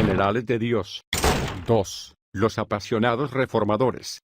generales de Dios. 2. Los apasionados reformadores.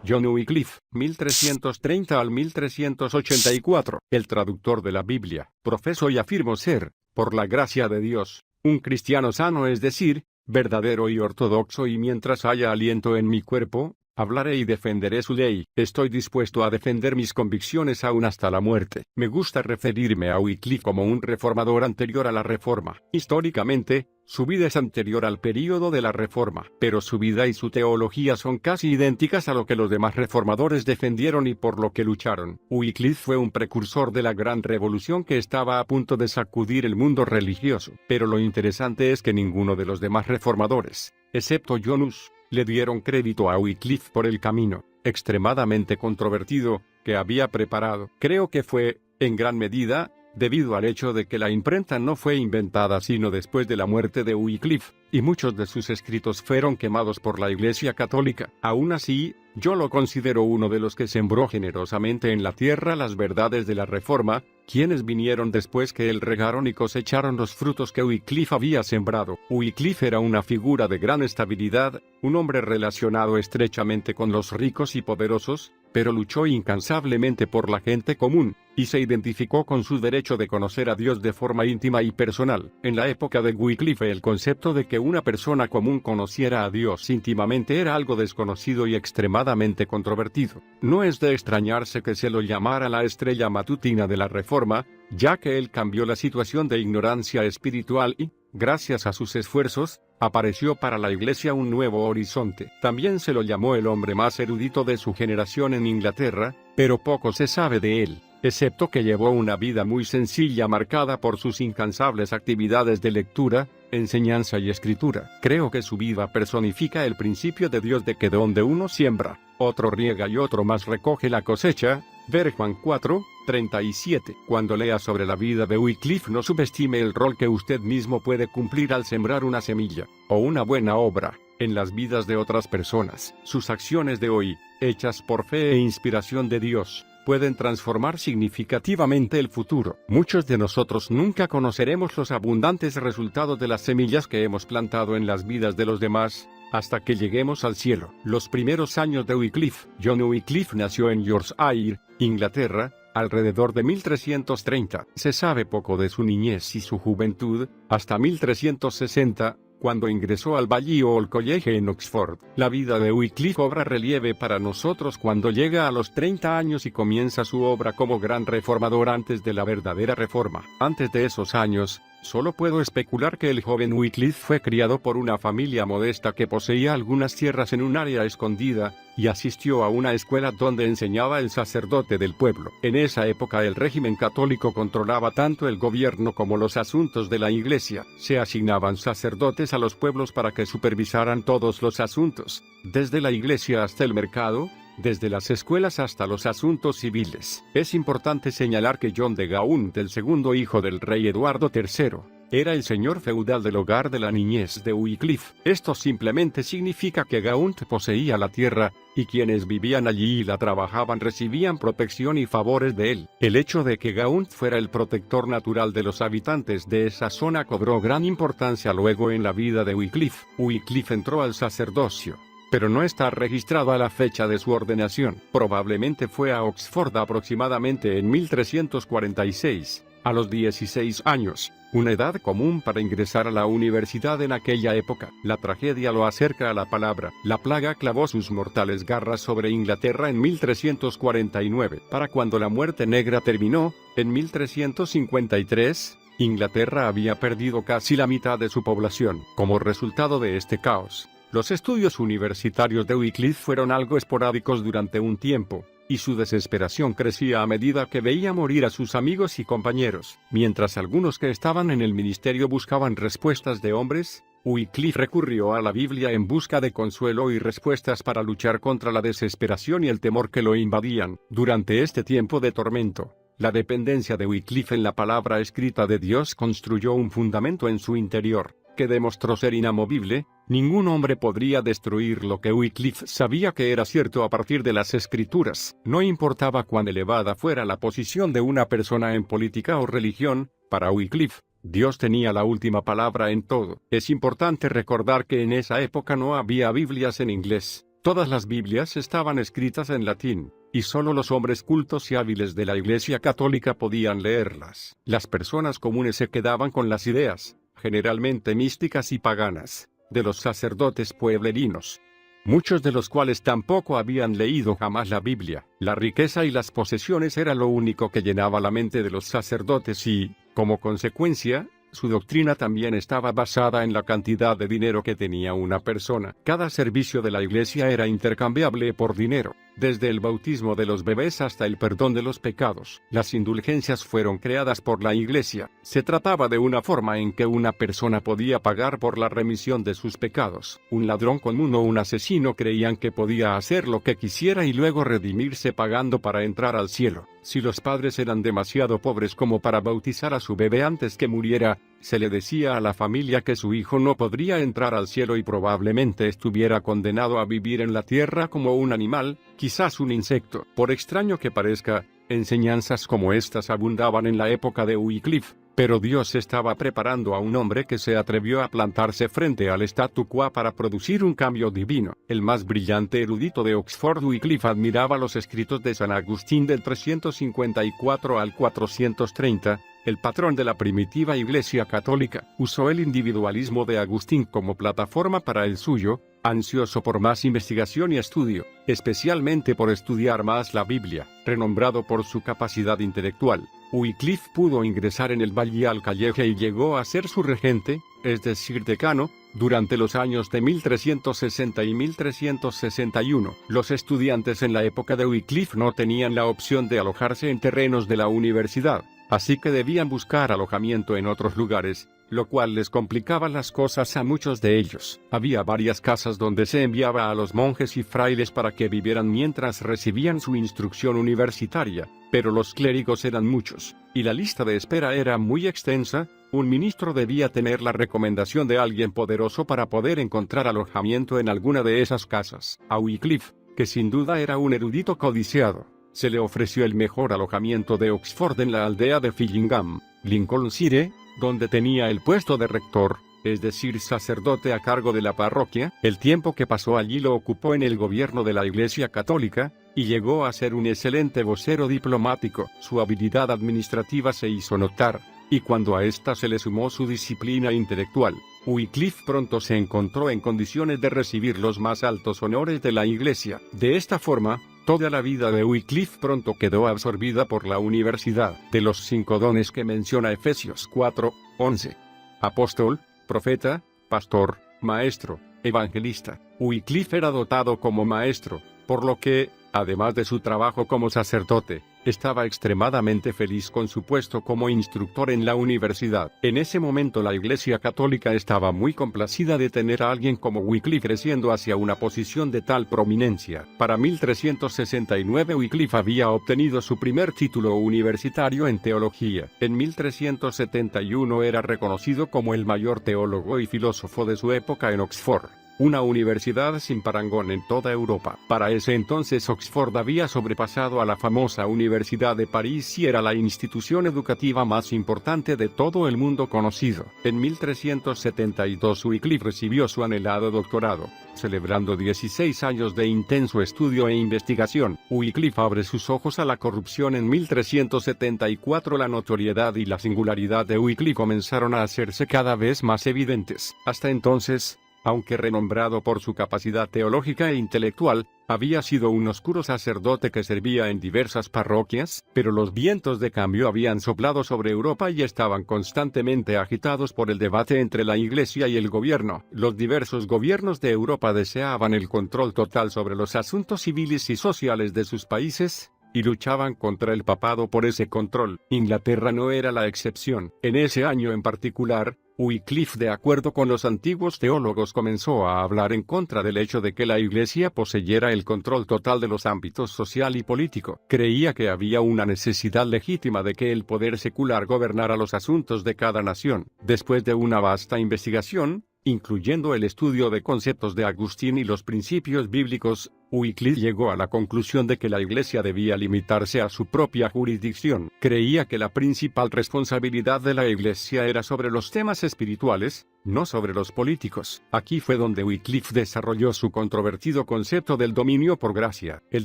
John Wycliffe, 1330 al 1384, el traductor de la Biblia, profeso y afirmo ser, por la gracia de Dios, un cristiano sano, es decir, verdadero y ortodoxo, y mientras haya aliento en mi cuerpo, hablaré y defenderé su ley. Estoy dispuesto a defender mis convicciones aún hasta la muerte. Me gusta referirme a Wycliffe como un reformador anterior a la Reforma. Históricamente, su vida es anterior al período de la Reforma, pero su vida y su teología son casi idénticas a lo que los demás reformadores defendieron y por lo que lucharon. Wycliffe fue un precursor de la gran revolución que estaba a punto de sacudir el mundo religioso. Pero lo interesante es que ninguno de los demás reformadores, excepto John Hus, le dieron crédito a Wycliffe por el camino, extremadamente controvertido, que había preparado. Creo que fue, en gran medida, debido al hecho de que la imprenta no fue inventada sino después de la muerte de Wycliffe, y muchos de sus escritos fueron quemados por la Iglesia Católica. Aún así, yo lo considero uno de los que sembró generosamente en la tierra las verdades de la Reforma, quienes vinieron después que él regaron y cosecharon los frutos que Wycliffe había sembrado. Wycliffe era una figura de gran estabilidad, un hombre relacionado estrechamente con los ricos y poderosos, pero luchó incansablemente por la gente común, y se identificó con su derecho de conocer a Dios de forma íntima y personal. En la época de Wycliffe, el concepto de que una persona común conociera a Dios íntimamente era algo desconocido y extremadamente controvertido. No es de extrañarse que se lo llamara la estrella matutina de la Reforma, ya que él cambió la situación de ignorancia espiritual y, gracias a sus esfuerzos, apareció para la Iglesia un nuevo horizonte. También se lo llamó el hombre más erudito de su generación en Inglaterra, pero poco se sabe de él, excepto que llevó una vida muy sencilla marcada por sus incansables actividades de lectura, enseñanza y escritura. Creo que su vida personifica el principio de Dios de que donde uno siembra, otro riega y otro más recoge la cosecha. Ver Juan 4:37. Cuando lea sobre la vida de Wycliffe, no subestime el rol que usted mismo puede cumplir al sembrar una semilla, o una buena obra, en las vidas de otras personas. Sus acciones de hoy, hechas por fe e inspiración de Dios, pueden transformar significativamente el futuro. Muchos de nosotros nunca conoceremos los abundantes resultados de las semillas que hemos plantado en las vidas de los demás, hasta que lleguemos al cielo. Los primeros años de Wycliffe. John Wycliffe nació en Yorkshire, Inglaterra, alrededor de 1330. Se sabe poco de su niñez y su juventud, hasta 1360, cuando ingresó al Balliol College en Oxford. La vida de Wycliffe cobra relieve para nosotros cuando llega a los 30 años y comienza su obra como gran reformador antes de la verdadera reforma. Antes de esos años, solo puedo especular que el joven Wycliffe fue criado por una familia modesta que poseía algunas tierras en un área escondida, y asistió a una escuela donde enseñaba el sacerdote del pueblo. En esa época el régimen católico controlaba tanto el gobierno como los asuntos de la iglesia. Se asignaban sacerdotes a los pueblos para que supervisaran todos los asuntos, desde la iglesia hasta el mercado, desde las escuelas hasta los asuntos civiles. Es importante señalar que John de Gaunt, el segundo hijo del rey Eduardo III, era el señor feudal del hogar de la niñez de Wycliffe. Esto simplemente significa que Gaunt poseía la tierra, y quienes vivían allí y la trabajaban recibían protección y favores de él. El hecho de que Gaunt fuera el protector natural de los habitantes de esa zona cobró gran importancia luego en la vida de Wycliffe. Wycliffe entró al sacerdocio, pero no está registrado a la fecha de su ordenación. Probablemente fue a Oxford aproximadamente en 1346, a los 16 años, una edad común para ingresar a la universidad en aquella época. La tragedia lo acerca a la palabra. La plaga clavó sus mortales garras sobre Inglaterra en 1349. Para cuando la muerte negra terminó, en 1353, Inglaterra había perdido casi la mitad de su población. Como resultado de este caos, los estudios universitarios de Wycliffe fueron algo esporádicos durante un tiempo, y su desesperación crecía a medida que veía morir a sus amigos y compañeros. Mientras algunos que estaban en el ministerio buscaban respuestas de hombres, Wycliffe recurrió a la Biblia en busca de consuelo y respuestas para luchar contra la desesperación y el temor que lo invadían. Durante este tiempo de tormento, la dependencia de Wycliffe en la palabra escrita de Dios construyó un fundamento en su interior, que demostró ser inamovible. Ningún hombre podría destruir lo que Wycliffe sabía que era cierto a partir de las Escrituras. No importaba cuán elevada fuera la posición de una persona en política o religión, para Wycliffe, Dios tenía la última palabra en todo. Es importante recordar que en esa época no había Biblias en inglés. Todas las Biblias estaban escritas en latín, y solo los hombres cultos y hábiles de la Iglesia Católica podían leerlas. Las personas comunes se quedaban con las ideas, generalmente místicas y paganas, de los sacerdotes pueblerinos, muchos de los cuales tampoco habían leído jamás la Biblia. La riqueza y las posesiones era lo único que llenaba la mente de los sacerdotes y, como consecuencia, su doctrina también estaba basada en la cantidad de dinero que tenía una persona. Cada servicio de la iglesia era intercambiable por dinero, desde el bautismo de los bebés hasta el perdón de los pecados. Las indulgencias fueron creadas por la iglesia. Se trataba de una forma en que una persona podía pagar por la remisión de sus pecados. Un ladrón común o un asesino creían que podía hacer lo que quisiera y luego redimirse pagando para entrar al cielo. Si los padres eran demasiado pobres como para bautizar a su bebé antes que muriera, se le decía a la familia que su hijo no podría entrar al cielo y probablemente estuviera condenado a vivir en la tierra como un animal, quizás un insecto. Por extraño que parezca, enseñanzas como estas abundaban en la época de Wycliffe, pero Dios estaba preparando a un hombre que se atrevió a plantarse frente al statu quo para producir un cambio divino. El más brillante erudito de Oxford, Wycliffe, admiraba los escritos de San Agustín del 354 al 430, el patrón de la primitiva Iglesia Católica. Usó el individualismo de Agustín como plataforma para el suyo, ansioso por más investigación y estudio, especialmente por estudiar más la Biblia. Renombrado por su capacidad intelectual, Wycliffe pudo ingresar en el Balliol College y llegó a ser su regente, es decir, decano, durante los años de 1360 y 1361. Los estudiantes en la época de Wycliffe no tenían la opción de alojarse en terrenos de la universidad, así que debían buscar alojamiento en otros lugares, lo cual les complicaba las cosas a muchos de ellos. Había varias casas donde se enviaba a los monjes y frailes para que vivieran mientras recibían su instrucción universitaria, pero los clérigos eran muchos, y la lista de espera era muy extensa. Un ministro debía tener la recomendación de alguien poderoso para poder encontrar alojamiento en alguna de esas casas. A Wycliffe, que sin duda era un erudito codiciado, se le ofreció el mejor alojamiento de Oxford en la aldea de Fillingham, Lincolnshire, donde tenía el puesto de rector, es decir, sacerdote a cargo de la parroquia. El tiempo que pasó allí lo ocupó en el gobierno de la Iglesia Católica, y llegó a ser un excelente vocero diplomático. Su habilidad administrativa se hizo notar, y cuando a esta se le sumó su disciplina intelectual, Wycliffe pronto se encontró en condiciones de recibir los más altos honores de la Iglesia. De esta forma, toda la vida de Wycliffe pronto quedó absorbida por la universidad. De los 5 dones que menciona Efesios 4:11, apóstol, profeta, pastor, maestro, evangelista, Wycliffe era dotado como maestro, por lo que, además de su trabajo como sacerdote, estaba extremadamente feliz con su puesto como instructor en la universidad. En ese momento la Iglesia Católica estaba muy complacida de tener a alguien como Wycliffe creciendo hacia una posición de tal prominencia. Para 1369 Wycliffe había obtenido su primer título universitario en teología. En 1371 era reconocido como el mayor teólogo y filósofo de su época en Oxford, una universidad sin parangón en toda Europa. Para ese entonces Oxford había sobrepasado a la famosa Universidad de París y era la institución educativa más importante de todo el mundo conocido. En 1372 Wycliffe recibió su anhelado doctorado, celebrando 16 años de intenso estudio e investigación. Wycliffe abre sus ojos a la corrupción en 1374. La notoriedad y la singularidad de Wycliffe comenzaron a hacerse cada vez más evidentes. Hasta entonces, aunque renombrado por su capacidad teológica e intelectual, había sido un oscuro sacerdote que servía en diversas parroquias, pero los vientos de cambio habían soplado sobre Europa y estaban constantemente agitados por el debate entre la Iglesia y el gobierno. Los diversos gobiernos de Europa deseaban el control total sobre los asuntos civiles y sociales de sus países, y luchaban contra el papado por ese control. Inglaterra no era la excepción. En ese año en particular, Wycliffe, de acuerdo con los antiguos teólogos, comenzó a hablar en contra del hecho de que la Iglesia poseyera el control total de los ámbitos social y político. Creía que había una necesidad legítima de que el poder secular gobernara los asuntos de cada nación. Después de una vasta investigación, incluyendo el estudio de conceptos de Agustín y los principios bíblicos, Wycliffe llegó a la conclusión de que la Iglesia debía limitarse a su propia jurisdicción. Creía que la principal responsabilidad de la Iglesia era sobre los temas espirituales, no sobre los políticos. Aquí fue donde Wycliffe desarrolló su controvertido concepto del dominio por gracia. El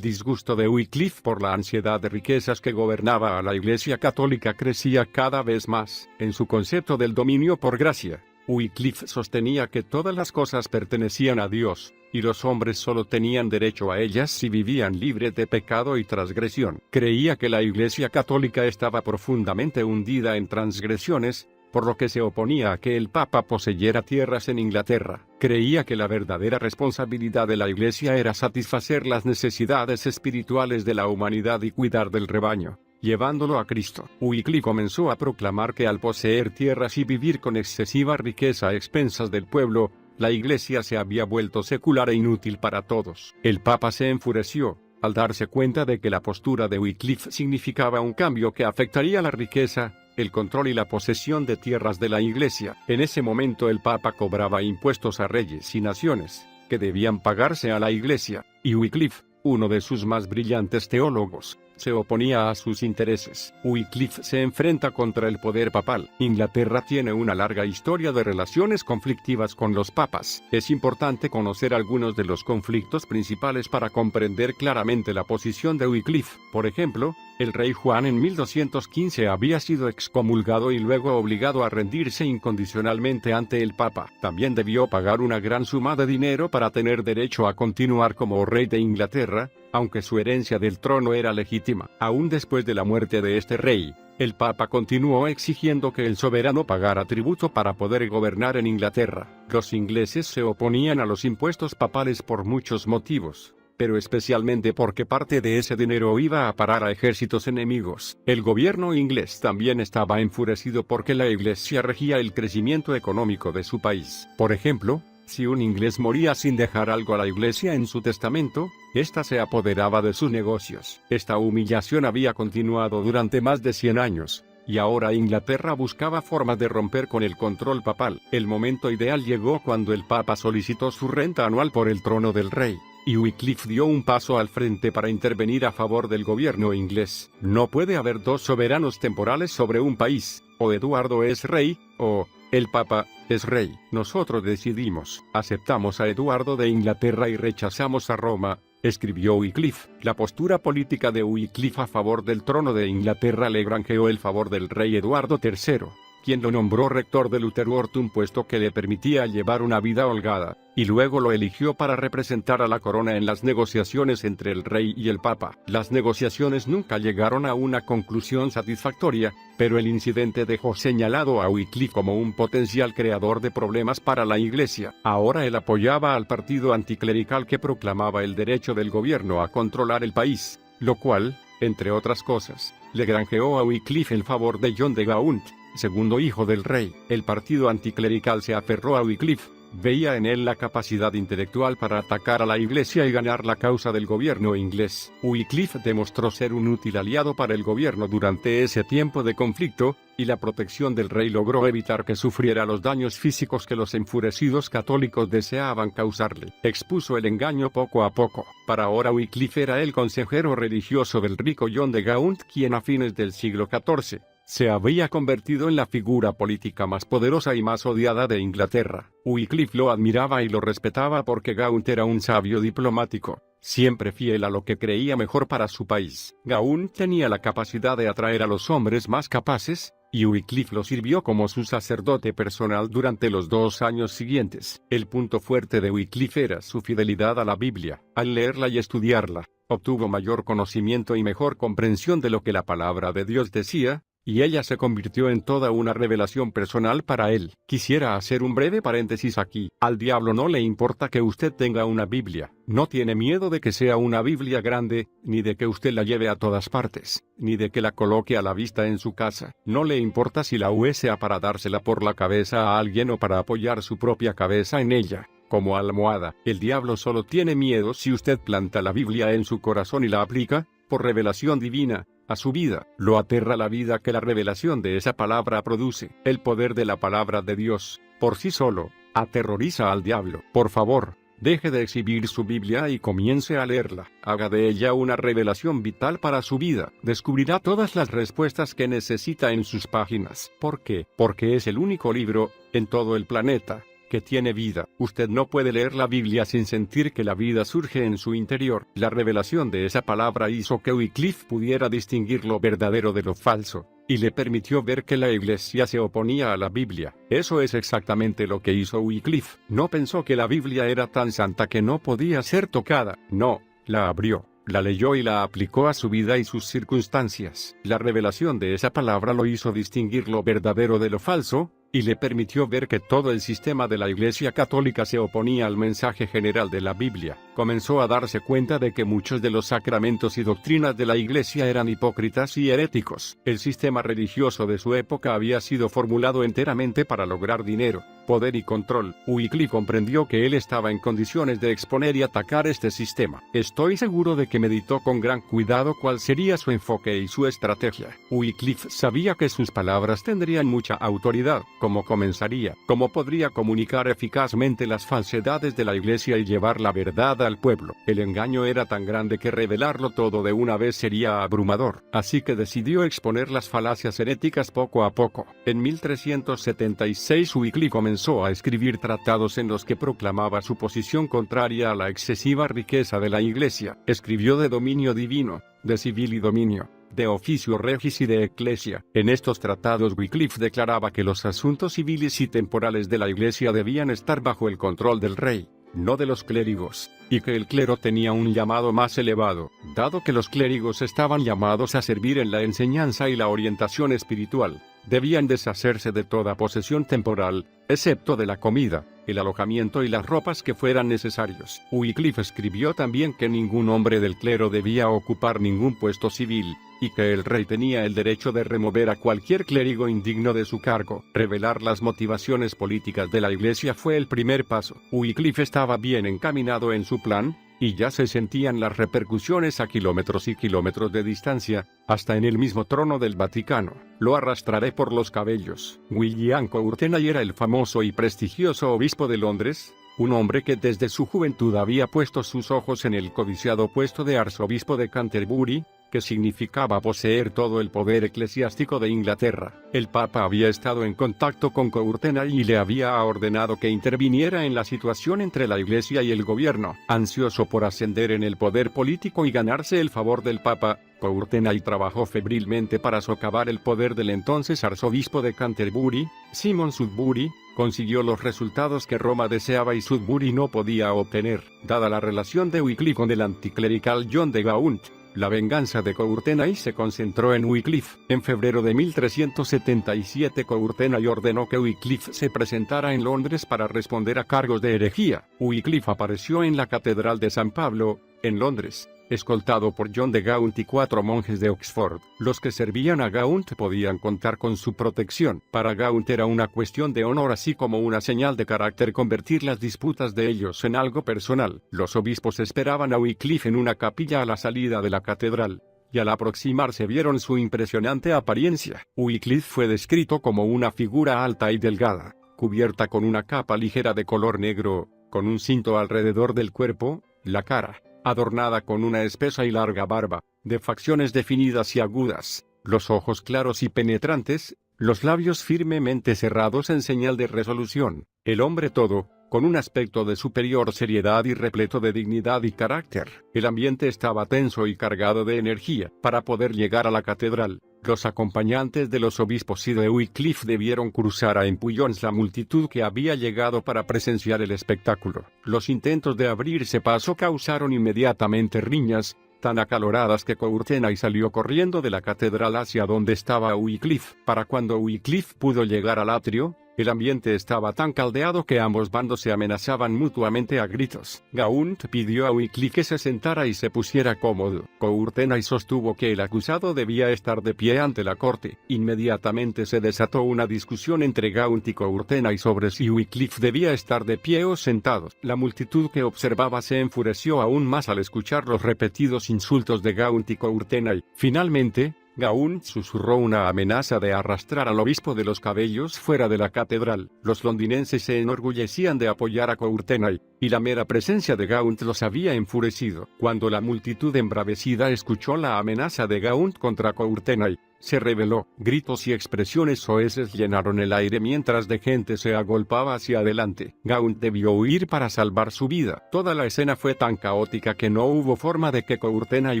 disgusto de Wycliffe por la ansiedad de riquezas que gobernaba a la Iglesia católica crecía cada vez más. En su concepto del dominio por gracia, Wycliffe sostenía que todas las cosas pertenecían a Dios, y los hombres solo tenían derecho a ellas si vivían libres de pecado y transgresión. Creía que la Iglesia católica estaba profundamente hundida en transgresiones, por lo que se oponía a que el Papa poseyera tierras en Inglaterra. Creía que la verdadera responsabilidad de la Iglesia era satisfacer las necesidades espirituales de la humanidad y cuidar del rebaño, llevándolo a Cristo. Wycliffe comenzó a proclamar que al poseer tierras y vivir con excesiva riqueza a expensas del pueblo, la Iglesia se había vuelto secular e inútil para todos. El Papa se enfureció al darse cuenta de que la postura de Wycliffe significaba un cambio que afectaría la riqueza, el control y la posesión de tierras de la Iglesia. En ese momento el Papa cobraba impuestos a reyes y naciones, que debían pagarse a la Iglesia, y Wycliffe, uno de sus más brillantes teólogos, se oponía a sus intereses. Wycliffe se enfrenta contra el poder papal. Inglaterra tiene una larga historia de relaciones conflictivas con los papas. Es importante conocer algunos de los conflictos principales para comprender claramente la posición de Wycliffe. Por ejemplo, el rey Juan en 1215 había sido excomulgado y luego obligado a rendirse incondicionalmente ante el Papa. También debió pagar una gran suma de dinero para tener derecho a continuar como rey de Inglaterra, aunque su herencia del trono era legítima. Aún después de la muerte de este rey, el Papa continuó exigiendo que el soberano pagara tributo para poder gobernar en Inglaterra. Los ingleses se oponían a los impuestos papales por muchos motivos, pero especialmente porque parte de ese dinero iba a parar a ejércitos enemigos. El gobierno inglés también estaba enfurecido porque la Iglesia regía el crecimiento económico de su país. Por ejemplo, si un inglés moría sin dejar algo a la Iglesia en su testamento, ésta se apoderaba de sus negocios. Esta humillación había continuado durante más de 100 años, y ahora Inglaterra buscaba formas de romper con el control papal. El momento ideal llegó cuando el Papa solicitó su renta anual por el trono del rey, y Wycliffe dio un paso al frente para intervenir a favor del gobierno inglés. No puede haber dos soberanos temporales sobre un país, o Eduardo es rey, o el Papa es rey. Nosotros decidimos, aceptamos a Eduardo de Inglaterra y rechazamos a Roma, escribió Wycliffe. La postura política de Wycliffe a favor del trono de Inglaterra le granjeó el favor del rey Eduardo III, quien lo nombró rector del Utrecht, puesto que le permitía llevar una vida holgada, y luego lo eligió para representar a la corona en las negociaciones entre el rey y el Papa. Las negociaciones nunca llegaron a una conclusión satisfactoria, pero el incidente dejó señalado a Wycliffe como un potencial creador de problemas para la Iglesia. Ahora él apoyaba al partido anticlerical que proclamaba el derecho del gobierno a controlar el país, lo cual, entre otras cosas, le granjeó a Wycliffe el favor de John de Gaunt, segundo hijo del rey. El partido anticlerical se aferró a Wycliffe, veía en él la capacidad intelectual para atacar a la Iglesia y ganar la causa del gobierno inglés. Wycliffe demostró ser un útil aliado para el gobierno durante ese tiempo de conflicto, y la protección del rey logró evitar que sufriera los daños físicos que los enfurecidos católicos deseaban causarle. Expuso el engaño poco a poco. Para ahora Wycliffe era el consejero religioso del rico John de Gaunt, quien a fines del siglo XIV se había convertido en la figura política más poderosa y más odiada de Inglaterra. Wycliffe lo admiraba y lo respetaba porque Gaunt era un sabio diplomático, siempre fiel a lo que creía mejor para su país. Gaunt tenía la capacidad de atraer a los hombres más capaces, y Wycliffe lo sirvió como su sacerdote personal durante los 2 años siguientes. El punto fuerte de Wycliffe era su fidelidad a la Biblia. Al leerla y estudiarla, obtuvo mayor conocimiento y mejor comprensión de lo que la palabra de Dios decía, y ella se convirtió en toda una revelación personal para él. Quisiera hacer un breve paréntesis aquí. Al diablo no le importa que usted tenga una Biblia. No tiene miedo de que sea una Biblia grande, ni de que usted la lleve a todas partes, ni de que la coloque a la vista en su casa. No le importa si la usa para dársela por la cabeza a alguien o para apoyar su propia cabeza en ella, como almohada. El diablo solo tiene miedo si usted planta la Biblia en su corazón y la aplica, por revelación divina, a su vida. Lo aterra la vida que la revelación de esa palabra produce. El poder de la palabra de Dios, por sí solo, Aterroriza al diablo. Por favor, deje de exhibir su Biblia y comience a leerla. Haga de ella una revelación vital para su vida. Descubrirá todas las respuestas que necesita en sus páginas. ¿Por qué? Porque es el único libro, en todo el planeta, que tiene vida. Usted no puede leer la Biblia sin sentir que la vida surge en su interior. La revelación de esa palabra hizo que Wycliffe pudiera distinguir lo verdadero de lo falso, y le permitió ver que la Iglesia se oponía a la Biblia. Eso es exactamente lo que hizo Wycliffe. No pensó que la Biblia era tan santa que no podía ser tocada. No, la abrió, la leyó y la aplicó a su vida y sus circunstancias. La revelación de esa palabra lo hizo distinguir lo verdadero de lo falso, y le permitió ver que todo el sistema de la Iglesia Católica se oponía al mensaje general de la Biblia. Comenzó a darse cuenta de que muchos de los sacramentos y doctrinas de la Iglesia eran hipócritas y heréticos. El sistema religioso de su época había sido formulado enteramente para lograr dinero, poder y control. Wycliffe comprendió que él estaba en condiciones de exponer y atacar este sistema. Estoy seguro de que meditó con gran cuidado cuál sería su enfoque y su estrategia. Wycliffe sabía que sus palabras tendrían mucha autoridad. ¿Cómo comenzaría? ¿Cómo podría comunicar eficazmente las falsedades de la Iglesia y llevar la verdad al pueblo? El engaño era tan grande que revelarlo todo de una vez sería abrumador, así que decidió exponer las falacias heréticas poco a poco. En 1376 Wycliffe comenzó a escribir tratados en los que proclamaba su posición contraria a la excesiva riqueza de la Iglesia. Escribió de dominio divino, de civil y dominio, de oficio regis y de eclesia. En estos tratados Wycliffe declaraba que los asuntos civiles y temporales de la Iglesia debían estar bajo el control del rey, no de los clérigos, y que el clero tenía un llamado más elevado, dado que los clérigos estaban llamados a servir en la enseñanza y la orientación espiritual. Debían deshacerse de toda posesión temporal, excepto de la comida, el alojamiento y las ropas que fueran necesarios. Wycliffe escribió también que ningún hombre del clero debía ocupar ningún puesto civil, y que el rey tenía el derecho de remover a cualquier clérigo indigno de su cargo. Revelar las motivaciones políticas de la Iglesia fue el primer paso. Wycliffe estaba bien encaminado en su plan, y ya se sentían las repercusiones a kilómetros y kilómetros de distancia, hasta en el mismo trono del Vaticano. Lo arrastraré por los cabellos. William Courtenay era el famoso y prestigioso obispo de Londres, un hombre que desde su juventud había puesto sus ojos en el codiciado puesto de arzobispo de Canterbury, que significaba poseer todo el poder eclesiástico de Inglaterra. El Papa había estado en contacto con Courtenay y le había ordenado que interviniera en la situación entre la Iglesia y el gobierno. Ansioso por ascender en el poder político y ganarse el favor del Papa, Courtenay trabajó febrilmente para socavar el poder del entonces arzobispo de Canterbury, Simon Sudbury. Consiguió los resultados que Roma deseaba y Sudbury no podía obtener, dada la relación de Wycliffe con el anticlerical John de Gaunt. La venganza de Courtenay se concentró en Wycliffe. En febrero de 1377 Courtenay ordenó que Wycliffe se presentara en Londres para responder a cargos de herejía. Wycliffe apareció en la Catedral de San Pablo, en Londres, escoltado por John de Gaunt y 4 monjes de Oxford. Los que servían a Gaunt podían contar con su protección. Para Gaunt era una cuestión de honor así como una señal de carácter convertir las disputas de ellos en algo personal. Los obispos esperaban a Wycliffe en una capilla a la salida de la catedral, y al aproximarse vieron su impresionante apariencia. Wycliffe fue descrito como una figura alta y delgada, cubierta con una capa ligera de color negro, con un cinto alrededor del cuerpo, la cara adornada con una espesa y larga barba, de facciones definidas y agudas, los ojos claros y penetrantes, los labios firmemente cerrados en señal de resolución. El hombre todo, con un aspecto de superior seriedad y repleto de dignidad y carácter. El ambiente estaba tenso y cargado de energía. Para poder llegar a la catedral, los acompañantes de los obispos y de Wycliffe debieron cruzar a empullones la multitud que había llegado para presenciar el espectáculo. Los intentos de abrirse paso causaron inmediatamente riñas, tan acaloradas que Courtenay salió corriendo de la catedral hacia donde estaba Wycliffe. Para cuando Wycliffe pudo llegar al atrio, el ambiente estaba tan caldeado que ambos bandos se amenazaban mutuamente a gritos. Gaunt pidió a Wycliffe que se sentara y se pusiera cómodo. Courtenay sostuvo que el acusado debía estar de pie ante la corte. Inmediatamente se desató una discusión entre Gaunt y Courtenay sobre si Wycliffe debía estar de pie o sentado. La multitud que observaba se enfureció aún más al escuchar los repetidos insultos de Gaunt y Courtenay. Finalmente, Gaunt susurró una amenaza de arrastrar al obispo de los cabellos fuera de la catedral. Los londinenses se enorgullecían de apoyar a Courtenay, y la mera presencia de Gaunt los había enfurecido. Cuando la multitud embravecida escuchó la amenaza de Gaunt contra Courtenay, se rebeló. Gritos y expresiones soeces llenaron el aire mientras de gente se agolpaba hacia adelante. Gaunt debió huir para salvar su vida. Toda la escena fue tan caótica que no hubo forma de que Courtenay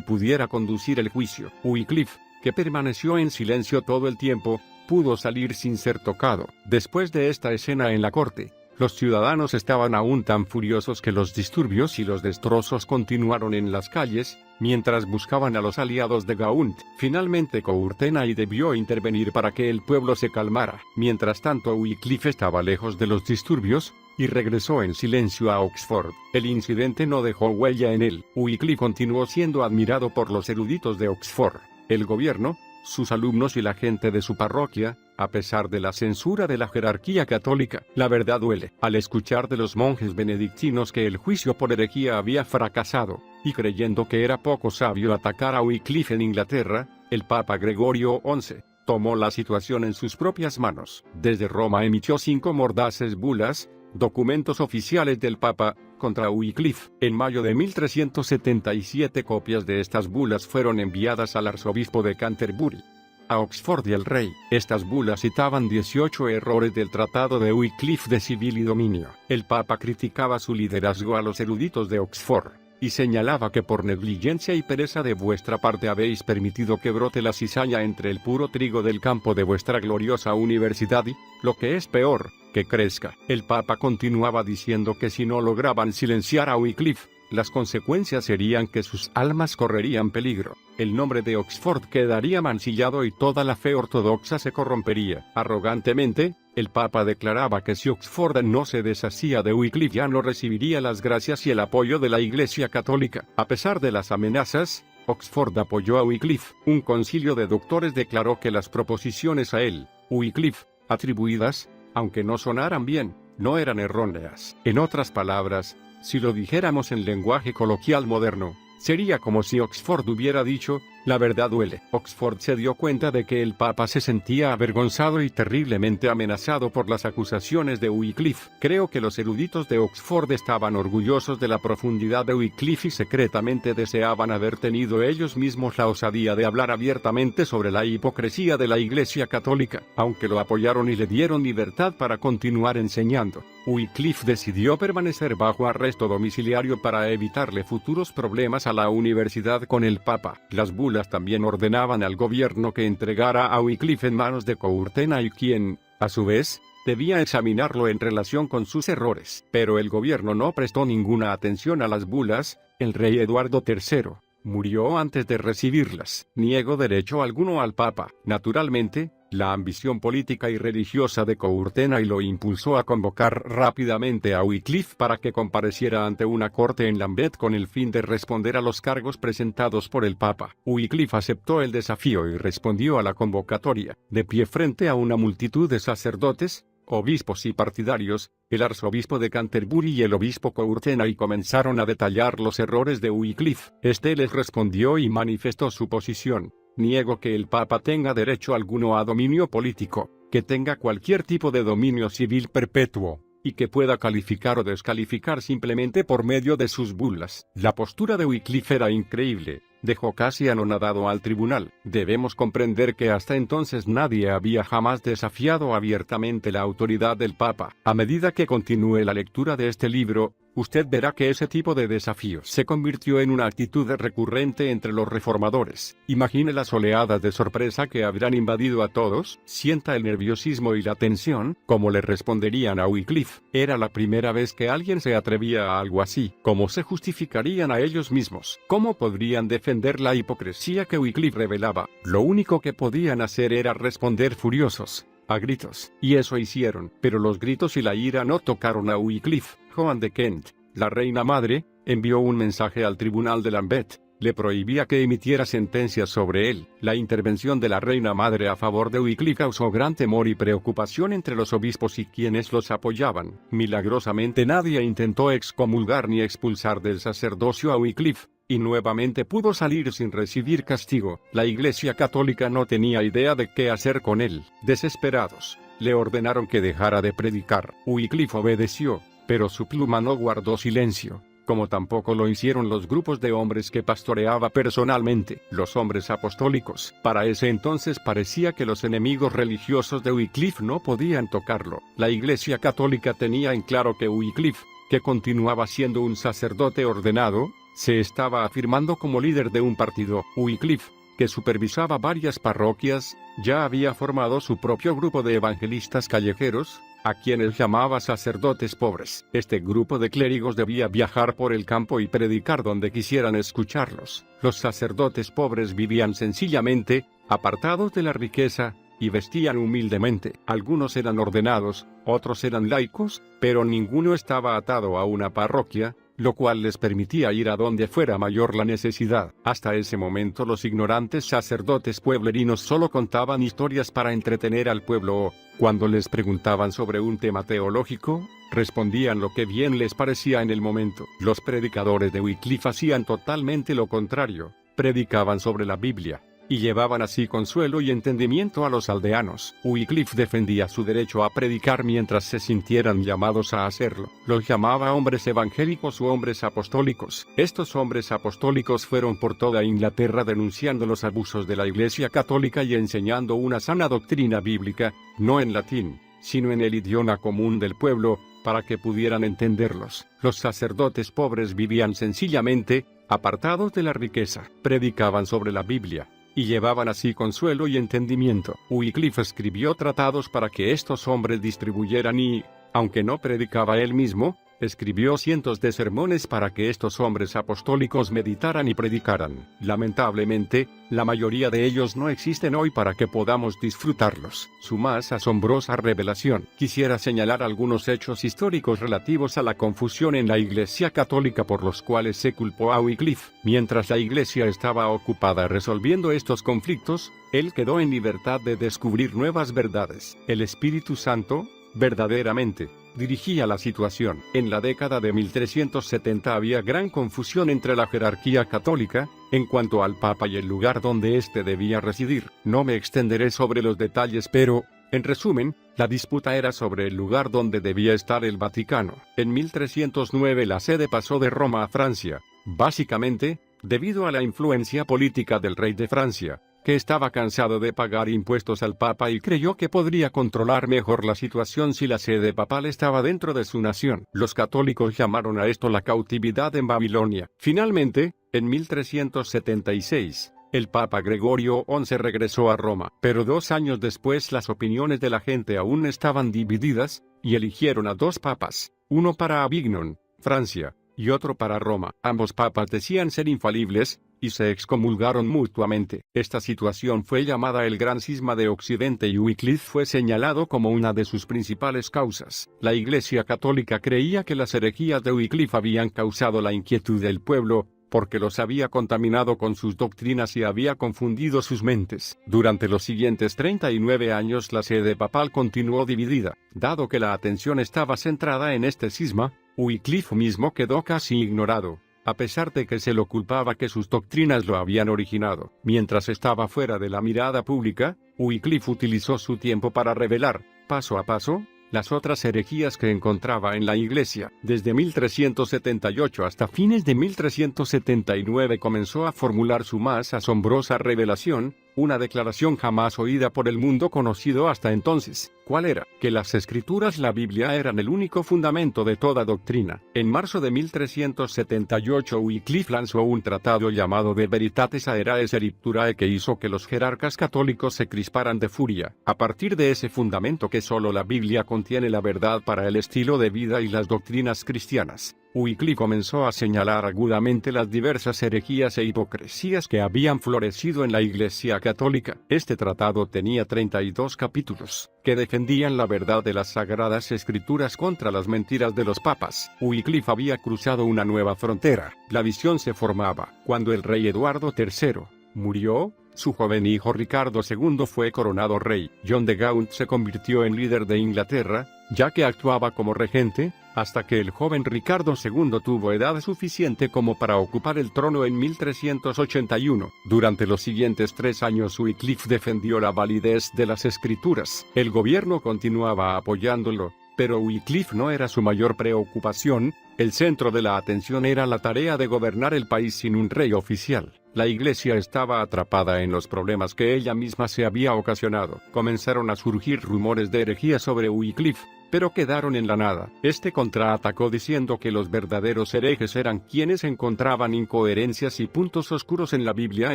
pudiera conducir el juicio. Wycliffe, que permaneció en silencio todo el tiempo, pudo salir sin ser tocado. Después de esta escena en la corte, los ciudadanos estaban aún tan furiosos que los disturbios y los destrozos continuaron en las calles, mientras buscaban a los aliados de Gaunt. Finalmente Courtenay debió intervenir para que el pueblo se calmara. Mientras tanto Wycliffe estaba lejos de los disturbios, y regresó en silencio a Oxford. El incidente no dejó huella en él. Wycliffe continuó siendo admirado por los eruditos de Oxford, el gobierno, sus alumnos y la gente de su parroquia, a pesar de la censura de la jerarquía católica. La verdad duele. Al escuchar de los monjes benedictinos que el juicio por herejía había fracasado, y creyendo que era poco sabio atacar a Wycliffe en Inglaterra, el Papa Gregorio XI tomó la situación en sus propias manos. Desde Roma emitió 5 mordaces bulas, documentos oficiales del Papa, contra Wycliffe. En mayo de 1377 copias de estas bulas fueron enviadas al arzobispo de Canterbury, a Oxford y al rey. Estas bulas citaban 18 errores del tratado de Wycliffe de civil y dominio. El Papa criticaba su liderazgo a los eruditos de Oxford, y señalaba que por negligencia y pereza de vuestra parte habéis permitido que brote la cizaña entre el puro trigo del campo de vuestra gloriosa universidad y, lo que es peor, que crezca. El Papa continuaba diciendo que si no lograban silenciar a Wycliffe, las consecuencias serían que sus almas correrían peligro. El nombre de Oxford quedaría mancillado y toda la fe ortodoxa se corrompería. Arrogantemente, el Papa declaraba que si Oxford no se deshacía de Wycliffe ya no recibiría las gracias y el apoyo de la Iglesia Católica. A pesar de las amenazas, Oxford apoyó a Wycliffe. Un concilio de doctores declaró que las proposiciones a él, Wycliffe, atribuidas, aunque no sonaran bien, no eran erróneas. En otras palabras, si lo dijéramos en lenguaje coloquial moderno, sería como si Oxford hubiera dicho, la verdad duele. Oxford se dio cuenta de que el Papa se sentía avergonzado y terriblemente amenazado por las acusaciones de Wycliffe. Creo que los eruditos de Oxford estaban orgullosos de la profundidad de Wycliffe y secretamente deseaban haber tenido ellos mismos la osadía de hablar abiertamente sobre la hipocresía de la Iglesia Católica. Aunque lo apoyaron y le dieron libertad para continuar enseñando, Wycliffe decidió permanecer bajo arresto domiciliario para evitarle futuros problemas a la universidad con el Papa. Las bulas también ordenaban al gobierno que entregara a Wycliffe en manos de Courtenay, quien, a su vez, debía examinarlo en relación con sus errores. Pero el gobierno no prestó ninguna atención a las bulas. El rey Eduardo III murió antes de recibirlas. Niego derecho alguno al Papa. Naturalmente, la ambición política y religiosa de Courtenay lo impulsó a convocar rápidamente a Wycliffe para que compareciera ante una corte en Lambeth con el fin de responder a los cargos presentados por el Papa. Wycliffe aceptó el desafío y respondió a la convocatoria. De pie frente a una multitud de sacerdotes, obispos y partidarios, el arzobispo de Canterbury y el obispo Courtenay comenzaron a detallar los errores de Wycliffe. Este les respondió y manifestó su posición. Niego que el Papa tenga derecho alguno a dominio político, que tenga cualquier tipo de dominio civil perpetuo, y que pueda calificar o descalificar simplemente por medio de sus bulas. La postura de Wycliffe era increíble. Dejó casi anonadado al tribunal. Debemos comprender que hasta entonces nadie había jamás desafiado abiertamente la autoridad del Papa. A medida que continúe la lectura de este libro, usted verá que ese tipo de desafío se convirtió en una actitud recurrente entre los reformadores. Imagine las oleadas de sorpresa que habrán invadido a todos. Sienta el nerviosismo y la tensión. ¿Cómo le responderían a Wycliffe? Era la primera vez que alguien se atrevía a algo así. ¿Cómo se justificarían a ellos mismos? ¿Cómo podrían defender la hipocresía que Wycliffe revelaba? Lo único que podían hacer era responder furiosos, a gritos. Y eso hicieron. Pero los gritos y la ira no tocaron a Wycliffe. Joan de Kent, la reina madre, envió un mensaje al tribunal de Lambeth. Le prohibía que emitiera sentencias sobre él. La intervención de la reina madre a favor de Wycliffe causó gran temor y preocupación entre los obispos y quienes los apoyaban. Milagrosamente nadie intentó excomulgar ni expulsar del sacerdocio a Wycliffe. y nuevamente pudo salir sin recibir castigo. La Iglesia Católica no tenía idea de qué hacer con él. Desesperados, le ordenaron que dejara de predicar. Wycliffe obedeció, pero su pluma no guardó silencio, como tampoco lo hicieron los grupos de hombres que pastoreaba personalmente, los hombres apostólicos. Para ese entonces parecía que los enemigos religiosos de Wycliffe no podían tocarlo. La Iglesia Católica tenía en claro que Wycliffe, que continuaba siendo un sacerdote ordenado, se estaba afirmando como líder de un partido. Wycliffe, que supervisaba varias parroquias, ya había formado su propio grupo de evangelistas callejeros, a quienes llamaba sacerdotes pobres. Este grupo de clérigos debía viajar por el campo y predicar donde quisieran escucharlos. Los sacerdotes pobres vivían sencillamente, apartados de la riqueza, y vestían humildemente. Algunos eran ordenados, otros eran laicos, pero ninguno estaba atado a una parroquia, lo cual les permitía ir a donde fuera mayor la necesidad. Hasta ese momento los ignorantes sacerdotes pueblerinos solo contaban historias para entretener al pueblo o, cuando les preguntaban sobre un tema teológico, respondían lo que bien les parecía en el momento. Los predicadores de Wycliffe hacían totalmente lo contrario, predicaban sobre la Biblia, y llevaban así consuelo y entendimiento a los aldeanos. Wycliffe defendía su derecho a predicar mientras se sintieran llamados a hacerlo. Los llamaba hombres evangélicos u hombres apostólicos. Estos hombres apostólicos fueron por toda Inglaterra denunciando los abusos de la Iglesia Católica y enseñando una sana doctrina bíblica, no en latín, sino en el idioma común del pueblo, para que pudieran entenderlos. Los sacerdotes pobres vivían sencillamente, apartados de la riqueza, predicaban sobre la Biblia, y llevaban así consuelo y entendimiento. Wycliffe escribió tratados para que estos hombres distribuyeran y, aunque no predicaba él mismo, escribió cientos de sermones para que estos hombres apostólicos meditaran y predicaran. Lamentablemente, la mayoría de ellos no existen hoy para que podamos disfrutarlos. Su más asombrosa revelación. Quisiera señalar algunos hechos históricos relativos a la confusión en la Iglesia Católica por los cuales se culpó a Wycliffe. Mientras la Iglesia estaba ocupada resolviendo estos conflictos, él quedó en libertad de descubrir nuevas verdades. El Espíritu Santo, verdaderamente, dirigía la situación. En la década de 1370 había gran confusión entre la jerarquía católica, en cuanto al Papa y el lugar donde éste debía residir. No me extenderé sobre los detalles, pero, en resumen, la disputa era sobre el lugar donde debía estar el Vaticano. En 1309 la sede pasó de Roma a Francia, básicamente, debido a la influencia política del rey de Francia, que estaba cansado de pagar impuestos al Papa y creyó que podría controlar mejor la situación si la sede papal estaba dentro de su nación. Los católicos llamaron a esto la cautividad en Babilonia. Finalmente, en 1376, el Papa Gregorio XI regresó a Roma, pero 2 años después las opiniones de la gente aún estaban divididas, y eligieron a 2 papas, uno para Avignon, Francia, y otro para Roma. Ambos papas decían ser infalibles, y se excomulgaron mutuamente. Esta situación fue llamada el Gran Cisma de Occidente y Wycliffe fue señalado como una de sus principales causas. La Iglesia Católica creía que las herejías de Wycliffe habían causado la inquietud del pueblo, porque los había contaminado con sus doctrinas y había confundido sus mentes. Durante los siguientes 39 años la sede papal continuó dividida. Dado que la atención estaba centrada en este cisma, Wycliffe mismo quedó casi ignorado, a pesar de que se lo culpaba que sus doctrinas lo habían originado. Mientras estaba fuera de la mirada pública, Wycliffe utilizó su tiempo para revelar, paso a paso, las otras herejías que encontraba en la Iglesia. Desde 1378 hasta fines de 1379 comenzó a formular su más asombrosa revelación, una declaración jamás oída por el mundo conocido hasta entonces. ¿Cuál era? Que las Escrituras, la Biblia, eran el único fundamento de toda doctrina. En marzo de 1378 Wycliffe lanzó un tratado llamado De Veritatis Aerae Scripturae que hizo que los jerarcas católicos se crisparan de furia. A partir de ese fundamento que solo la Biblia contiene la verdad para el estilo de vida y las doctrinas cristianas, Wycliffe comenzó a señalar agudamente las diversas herejías e hipocresías que habían florecido en la Iglesia Católica. Este tratado tenía 32 capítulos, que defendían la verdad de las Sagradas Escrituras contra las mentiras de los papas. Wycliffe había cruzado una nueva frontera. La visión se formaba. Cuando el rey Eduardo III murió, Su joven hijo Ricardo II fue coronado rey. John de Gaunt se convirtió en líder de Inglaterra, ya que actuaba como regente, hasta que el joven Ricardo II tuvo edad suficiente como para ocupar el trono en 1381. Durante los siguientes 3 años Wycliffe defendió la validez de las escrituras. El gobierno continuaba apoyándolo, pero Wycliffe no era su mayor preocupación. El centro de la atención era la tarea de gobernar el país sin un rey oficial. La Iglesia estaba atrapada en los problemas que ella misma se había ocasionado. Comenzaron a surgir rumores de herejía sobre Wycliffe, pero quedaron en la nada. Este contraatacó diciendo que los verdaderos herejes eran quienes encontraban incoherencias y puntos oscuros en la Biblia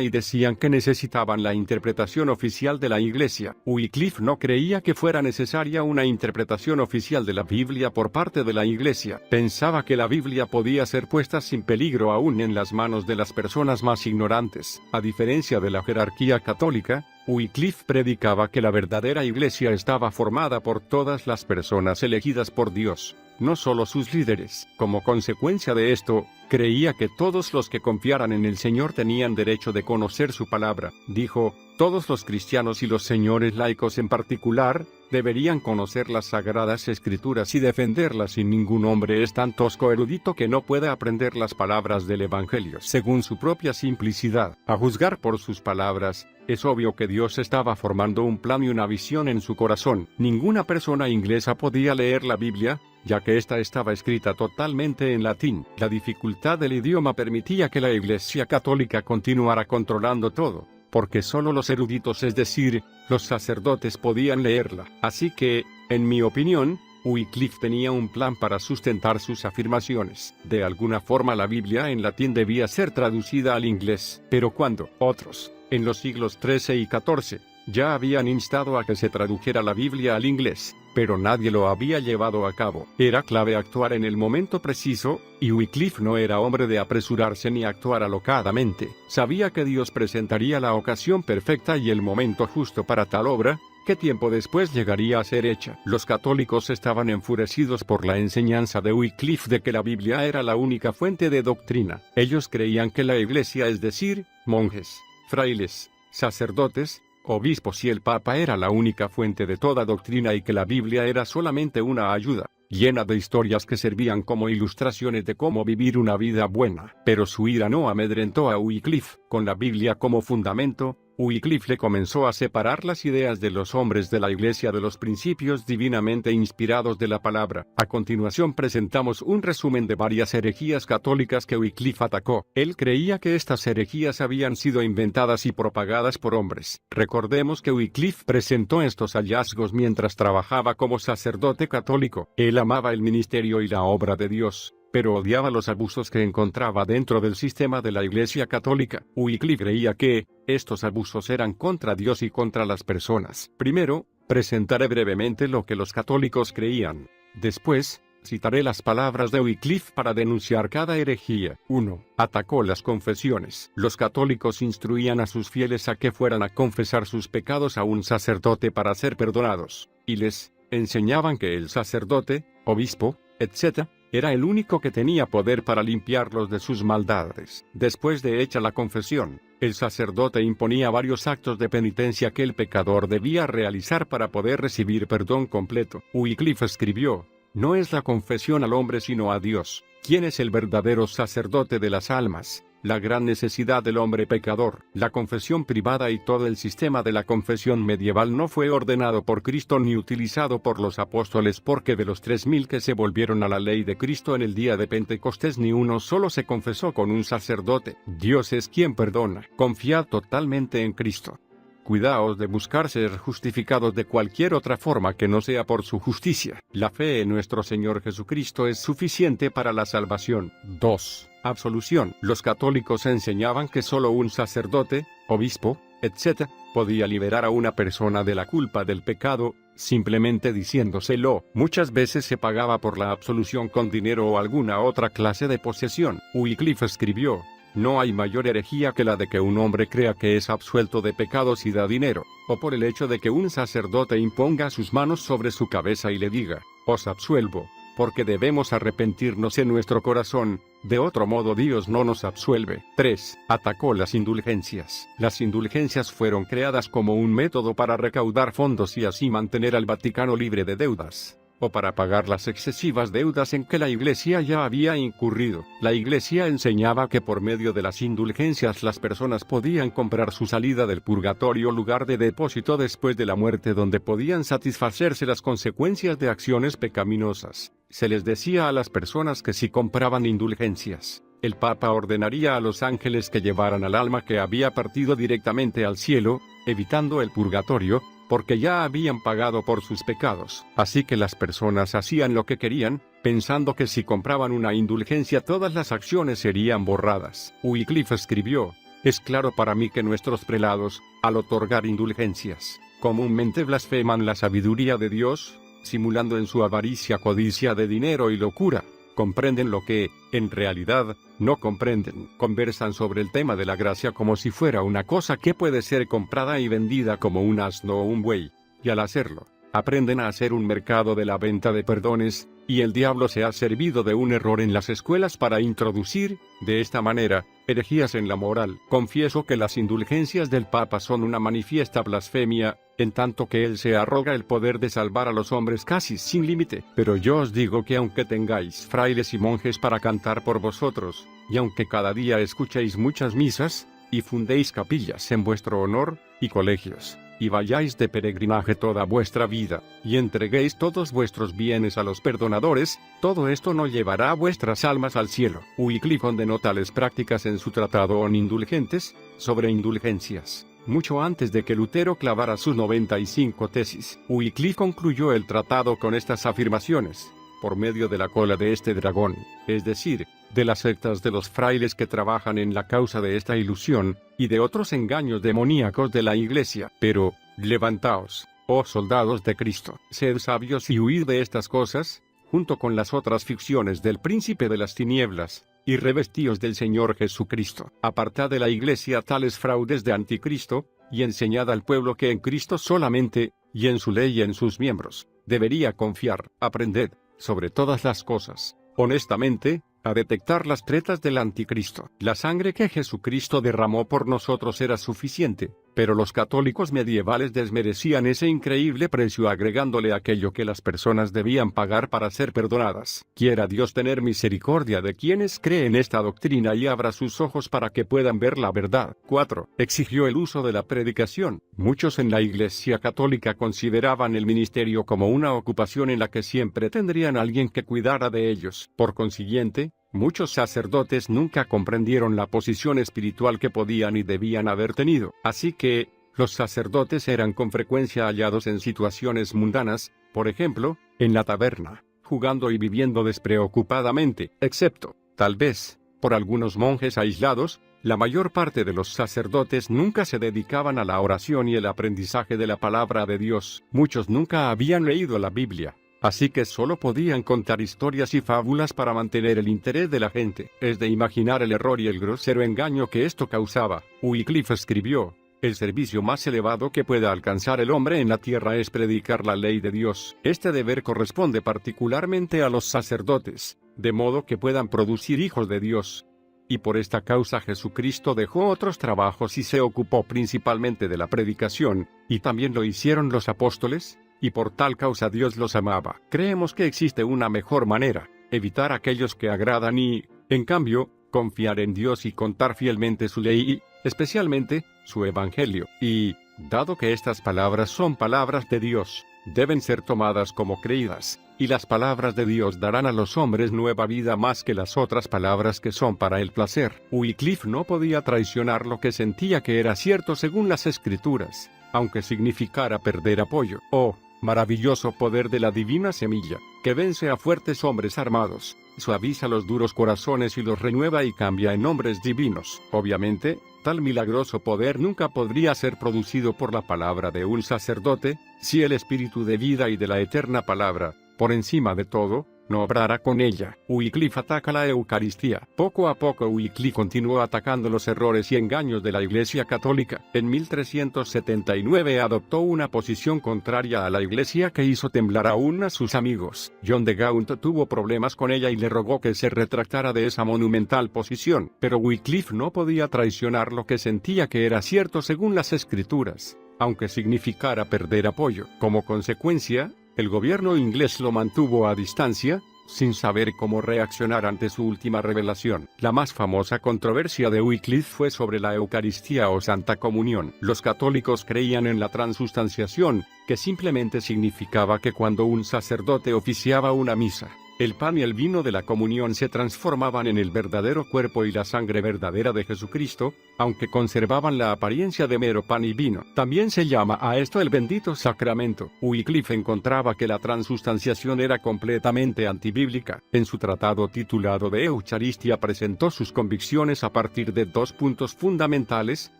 y decían que necesitaban la interpretación oficial de la Iglesia. Wycliffe no creía que fuera necesaria una interpretación oficial de la Biblia por parte de la Iglesia. Pensaba que la Biblia podía ser puesta sin peligro aún en las manos de las personas más ignorantes. A diferencia de la jerarquía católica, Wycliffe predicaba que la verdadera Iglesia estaba formada por todas las personas elegidas por Dios, no solo sus líderes. Como consecuencia de esto, creía que todos los que confiaran en el Señor tenían derecho de conocer su palabra. Dijo, todos los cristianos y los señores laicos en particular, deberían conocer las sagradas escrituras y defenderlas, y ningún hombre es tan tosco erudito que no pueda aprender las palabras del Evangelio según su propia simplicidad. A juzgar por sus palabras, es obvio que Dios estaba formando un plan y una visión en su corazón. Ninguna persona inglesa podía leer la Biblia, ya que ésta estaba escrita totalmente en latín. La dificultad del idioma permitía que la Iglesia católica continuara controlando todo, porque solo los eruditos, es decir, los sacerdotes, podían leerla. Así que, en mi opinión, Wycliffe tenía un plan para sustentar sus afirmaciones. De alguna forma la Biblia en latín debía ser traducida al inglés. Pero cuando otros, en los siglos XIII y XIV, ya habían instado a que se tradujera la Biblia al inglés, pero nadie lo había llevado a cabo. Era clave actuar en el momento preciso, y Wycliffe no era hombre de apresurarse ni actuar alocadamente. Sabía que Dios presentaría la ocasión perfecta y el momento justo para tal obra, que tiempo después llegaría a ser hecha. Los católicos estaban enfurecidos por la enseñanza de Wycliffe de que la Biblia era la única fuente de doctrina. Ellos creían que la Iglesia, es decir, monjes, frailes, sacerdotes, obispos y el Papa, era la única fuente de toda doctrina y que la Biblia era solamente una ayuda, llena de historias que servían como ilustraciones de cómo vivir una vida buena. Pero su ira no amedrentó a Wycliffe. Con la Biblia como fundamento, Wycliffe le comenzó a separar las ideas de los hombres de la Iglesia de los principios divinamente inspirados de la palabra. A continuación presentamos un resumen de varias herejías católicas que Wycliffe atacó. Él creía que estas herejías habían sido inventadas y propagadas por hombres. Recordemos que Wycliffe presentó estos hallazgos mientras trabajaba como sacerdote católico. Él amaba el ministerio y la obra de Dios, pero odiaba los abusos que encontraba dentro del sistema de la Iglesia católica. Wycliffe creía que estos abusos eran contra Dios y contra las personas. Primero, presentaré brevemente lo que los católicos creían. Después, citaré las palabras de Wycliffe para denunciar cada herejía. 1. Atacó las confesiones. Los católicos instruían a sus fieles a que fueran a confesar sus pecados a un sacerdote para ser perdonados, y les enseñaban que el sacerdote, obispo, etc., era el único que tenía poder para limpiarlos de sus maldades. Después de hecha la confesión, el sacerdote imponía varios actos de penitencia que el pecador debía realizar para poder recibir perdón completo. Wycliffe escribió, no es la confesión al hombre sino a Dios, quien es el verdadero sacerdote de las almas, la gran necesidad del hombre pecador. La confesión privada y todo el sistema de la confesión medieval no fue ordenado por Cristo ni utilizado por los apóstoles, porque de los 3000 que se volvieron a la ley de Cristo en el día de Pentecostés ni uno solo se confesó con un sacerdote. Dios es quien perdona. Confiad totalmente en Cristo. Cuidaos de buscar ser justificados de cualquier otra forma que no sea por su justicia. La fe en nuestro Señor Jesucristo es suficiente para la salvación. 2. Absolución. Los católicos enseñaban que solo un sacerdote, obispo, etc., podía liberar a una persona de la culpa del pecado, simplemente diciéndoselo. Muchas veces se pagaba por la absolución con dinero o alguna otra clase de posesión. Wycliffe escribió, no hay mayor herejía que la de que un hombre crea que es absuelto de pecados y da dinero, o por el hecho de que un sacerdote imponga sus manos sobre su cabeza y le diga, os absuelvo. porque debemos arrepentirnos en nuestro corazón, de otro modo Dios no nos absuelve. 3. Atacó las indulgencias. Las indulgencias fueron creadas como un método para recaudar fondos y así mantener al Vaticano libre de deudas, o para pagar las excesivas deudas en que la Iglesia ya había incurrido. La Iglesia enseñaba que por medio de las indulgencias las personas podían comprar su salida del purgatorio, lugar de depósito después de la muerte donde podían satisfacerse las consecuencias de acciones pecaminosas. Se les decía a las personas que si compraban indulgencias, el Papa ordenaría a los ángeles que llevaran al alma que había partido directamente al cielo, evitando el purgatorio, porque ya habían pagado por sus pecados. Así que las personas hacían lo que querían, pensando que si compraban una indulgencia todas las acciones serían borradas. Wycliffe escribió: «Es claro para mí que nuestros prelados, al otorgar indulgencias, comúnmente blasfeman la sabiduría de Dios, simulando en su avaricia codicia de dinero y locura. Comprenden lo que, en realidad, no comprenden. Conversan sobre el tema de la gracia como si fuera una cosa que puede ser comprada y vendida como un asno o un buey, y al hacerlo, aprenden a hacer un mercado de la venta de perdones, y el diablo se ha servido de un error en las escuelas para introducir, de esta manera, herejías en la moral. Confieso que las indulgencias del Papa son una manifiesta blasfemia, en tanto que él se arroga el poder de salvar a los hombres casi sin límite. Pero yo os digo que aunque tengáis frailes y monjes para cantar por vosotros, y aunque cada día escuchéis muchas misas, y fundéis capillas en vuestro honor, y colegios, y vayáis de peregrinaje toda vuestra vida, y entreguéis todos vuestros bienes a los perdonadores, todo esto no llevará vuestras almas al cielo». Wycliffe condenó tales prácticas en su tratado On Indulgentes, sobre indulgencias, mucho antes de que Lutero clavara sus 95 tesis. Wycliffe concluyó el tratado con estas afirmaciones: «Por medio de la cola de este dragón, es decir, de las sectas de los frailes que trabajan en la causa de esta ilusión, y de otros engaños demoníacos de la Iglesia. Pero, levantaos, oh soldados de Cristo, sed sabios y huid de estas cosas, junto con las otras ficciones del príncipe de las tinieblas, y revestíos del Señor Jesucristo. Apartad de la Iglesia tales fraudes de anticristo, y enseñad al pueblo que en Cristo solamente, y en su ley y en sus miembros, debería confiar. Aprended, sobre todas las cosas, honestamente, a detectar las tretas del anticristo. La sangre que Jesucristo derramó por nosotros era suficiente, pero los católicos medievales desmerecían ese increíble precio agregándole aquello que las personas debían pagar para ser perdonadas. Quiera Dios tener misericordia de quienes creen esta doctrina y abra sus ojos para que puedan ver la verdad. 4. Exigió el uso de la predicación. Muchos en la Iglesia católica consideraban el ministerio como una ocupación en la que siempre tendrían alguien que cuidara de ellos. Por consiguiente, muchos sacerdotes nunca comprendieron la posición espiritual que podían y debían haber tenido. Así que, los sacerdotes eran con frecuencia hallados en situaciones mundanas, por ejemplo, en la taberna, jugando y viviendo despreocupadamente. Excepto, tal vez, por algunos monjes aislados, la mayor parte de los sacerdotes nunca se dedicaban a la oración y el aprendizaje de la palabra de Dios. Muchos nunca habían leído la Biblia, así que solo podían contar historias y fábulas para mantener el interés de la gente. Es de imaginar el error y el grosero engaño que esto causaba. Wycliffe escribió: «El servicio más elevado que pueda alcanzar el hombre en la tierra es predicar la ley de Dios. Este deber corresponde particularmente a los sacerdotes, de modo que puedan producir hijos de Dios. Y por esta causa Jesucristo dejó otros trabajos y se ocupó principalmente de la predicación, y también lo hicieron los apóstoles, y por tal causa Dios los amaba». Creemos que existe una mejor manera: evitar aquellos que agradan y, en cambio, confiar en Dios y contar fielmente su ley y, especialmente, su evangelio. Y, dado que estas palabras son palabras de Dios, deben ser tomadas como creídas, y las palabras de Dios darán a los hombres nueva vida más que las otras palabras que son para el placer. Wycliffe no podía traicionar lo que sentía que era cierto según las Escrituras, aunque significara perder apoyo. Oh, maravilloso poder de la divina semilla, que vence a fuertes hombres armados, suaviza los duros corazones y los renueva y cambia en hombres divinos. Obviamente, tal milagroso poder nunca podría ser producido por la palabra de un sacerdote, si el espíritu de vida y de la eterna palabra, por encima de todo, no obrara con ella. Wycliffe ataca la Eucaristía. Poco a poco Wycliffe continuó atacando los errores y engaños de la Iglesia Católica. En 1379 adoptó una posición contraria a la Iglesia que hizo temblar aún a sus amigos. John de Gaunt tuvo problemas con ella y le rogó que se retractara de esa monumental posición, pero Wycliffe no podía traicionar lo que sentía que era cierto según las Escrituras, aunque significara perder apoyo. Como consecuencia, el gobierno inglés lo mantuvo a distancia, sin saber cómo reaccionar ante su última revelación. La más famosa controversia de Wycliffe fue sobre la Eucaristía o Santa Comunión. Los católicos creían en la transustanciación, que simplemente significaba que cuando un sacerdote oficiaba una misa, el pan y el vino de la comunión se transformaban en el verdadero cuerpo y la sangre verdadera de Jesucristo, aunque conservaban la apariencia de mero pan y vino. También se llama a esto el bendito sacramento. Wycliffe encontraba que la transustanciación era completamente antibíblica. En su tratado titulado De Eucharistia presentó sus convicciones a partir de 2 puntos fundamentales.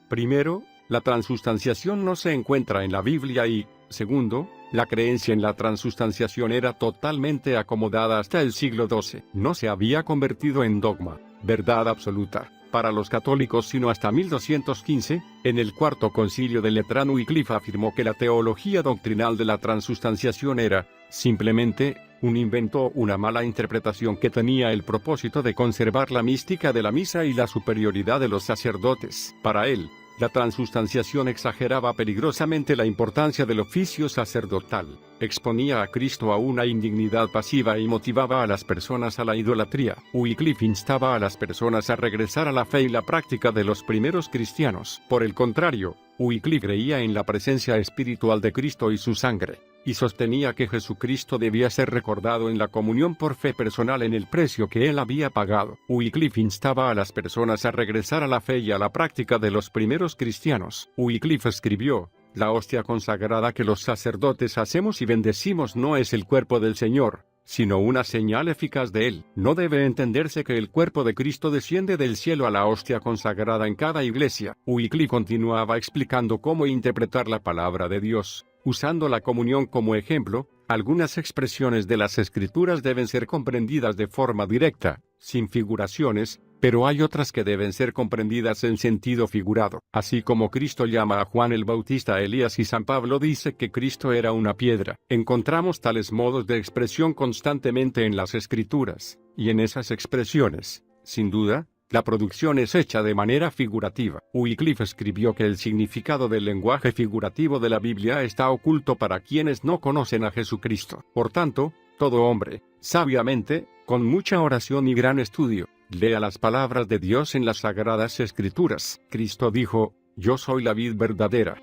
Primero, la transustanciación no se encuentra en la Biblia y, segundo, la creencia en la transustanciación era totalmente acomodada hasta el siglo XII. No se había convertido en dogma, verdad absoluta, para los católicos sino hasta 1215, en el Cuarto Concilio de Letrán. Wycliffe afirmó que la teología doctrinal de la transustanciación era, simplemente, un invento o una mala interpretación que tenía el propósito de conservar la mística de la misa y la superioridad de los sacerdotes. Para él, la transustanciación exageraba peligrosamente la importancia del oficio sacerdotal, exponía a Cristo a una indignidad pasiva y motivaba a las personas a la idolatría. Wycliffe instaba a las personas a regresar a la fe y la práctica de los primeros cristianos. Por el contrario, Wycliffe creía en la presencia espiritual de Cristo y su sangre, y sostenía que Jesucristo debía ser recordado en la comunión por fe personal en el precio que él había pagado. Wycliffe instaba a las personas a regresar a la fe y a la práctica de los primeros cristianos. Wycliffe escribió: «La hostia consagrada que los sacerdotes hacemos y bendecimos no es el cuerpo del Señor, sino una señal eficaz de él. No debe entenderse que el cuerpo de Cristo desciende del cielo a la hostia consagrada en cada iglesia». Wycliffe continuaba explicando cómo interpretar la palabra de Dios. Usando la comunión como ejemplo, algunas expresiones de las Escrituras deben ser comprendidas de forma directa, sin figuraciones, pero hay otras que deben ser comprendidas en sentido figurado. Así como Cristo llama a Juan el Bautista a Elías y San Pablo dice que Cristo era una piedra. Encontramos tales modos de expresión constantemente en las Escrituras, y en esas expresiones, sin duda, la producción es hecha de manera figurativa. Wycliffe escribió que el significado del lenguaje figurativo de la Biblia está oculto para quienes no conocen a Jesucristo. Por tanto, todo hombre, sabiamente, con mucha oración y gran estudio, lea las palabras de Dios en las Sagradas Escrituras. Cristo dijo: «Yo soy la vid verdadera».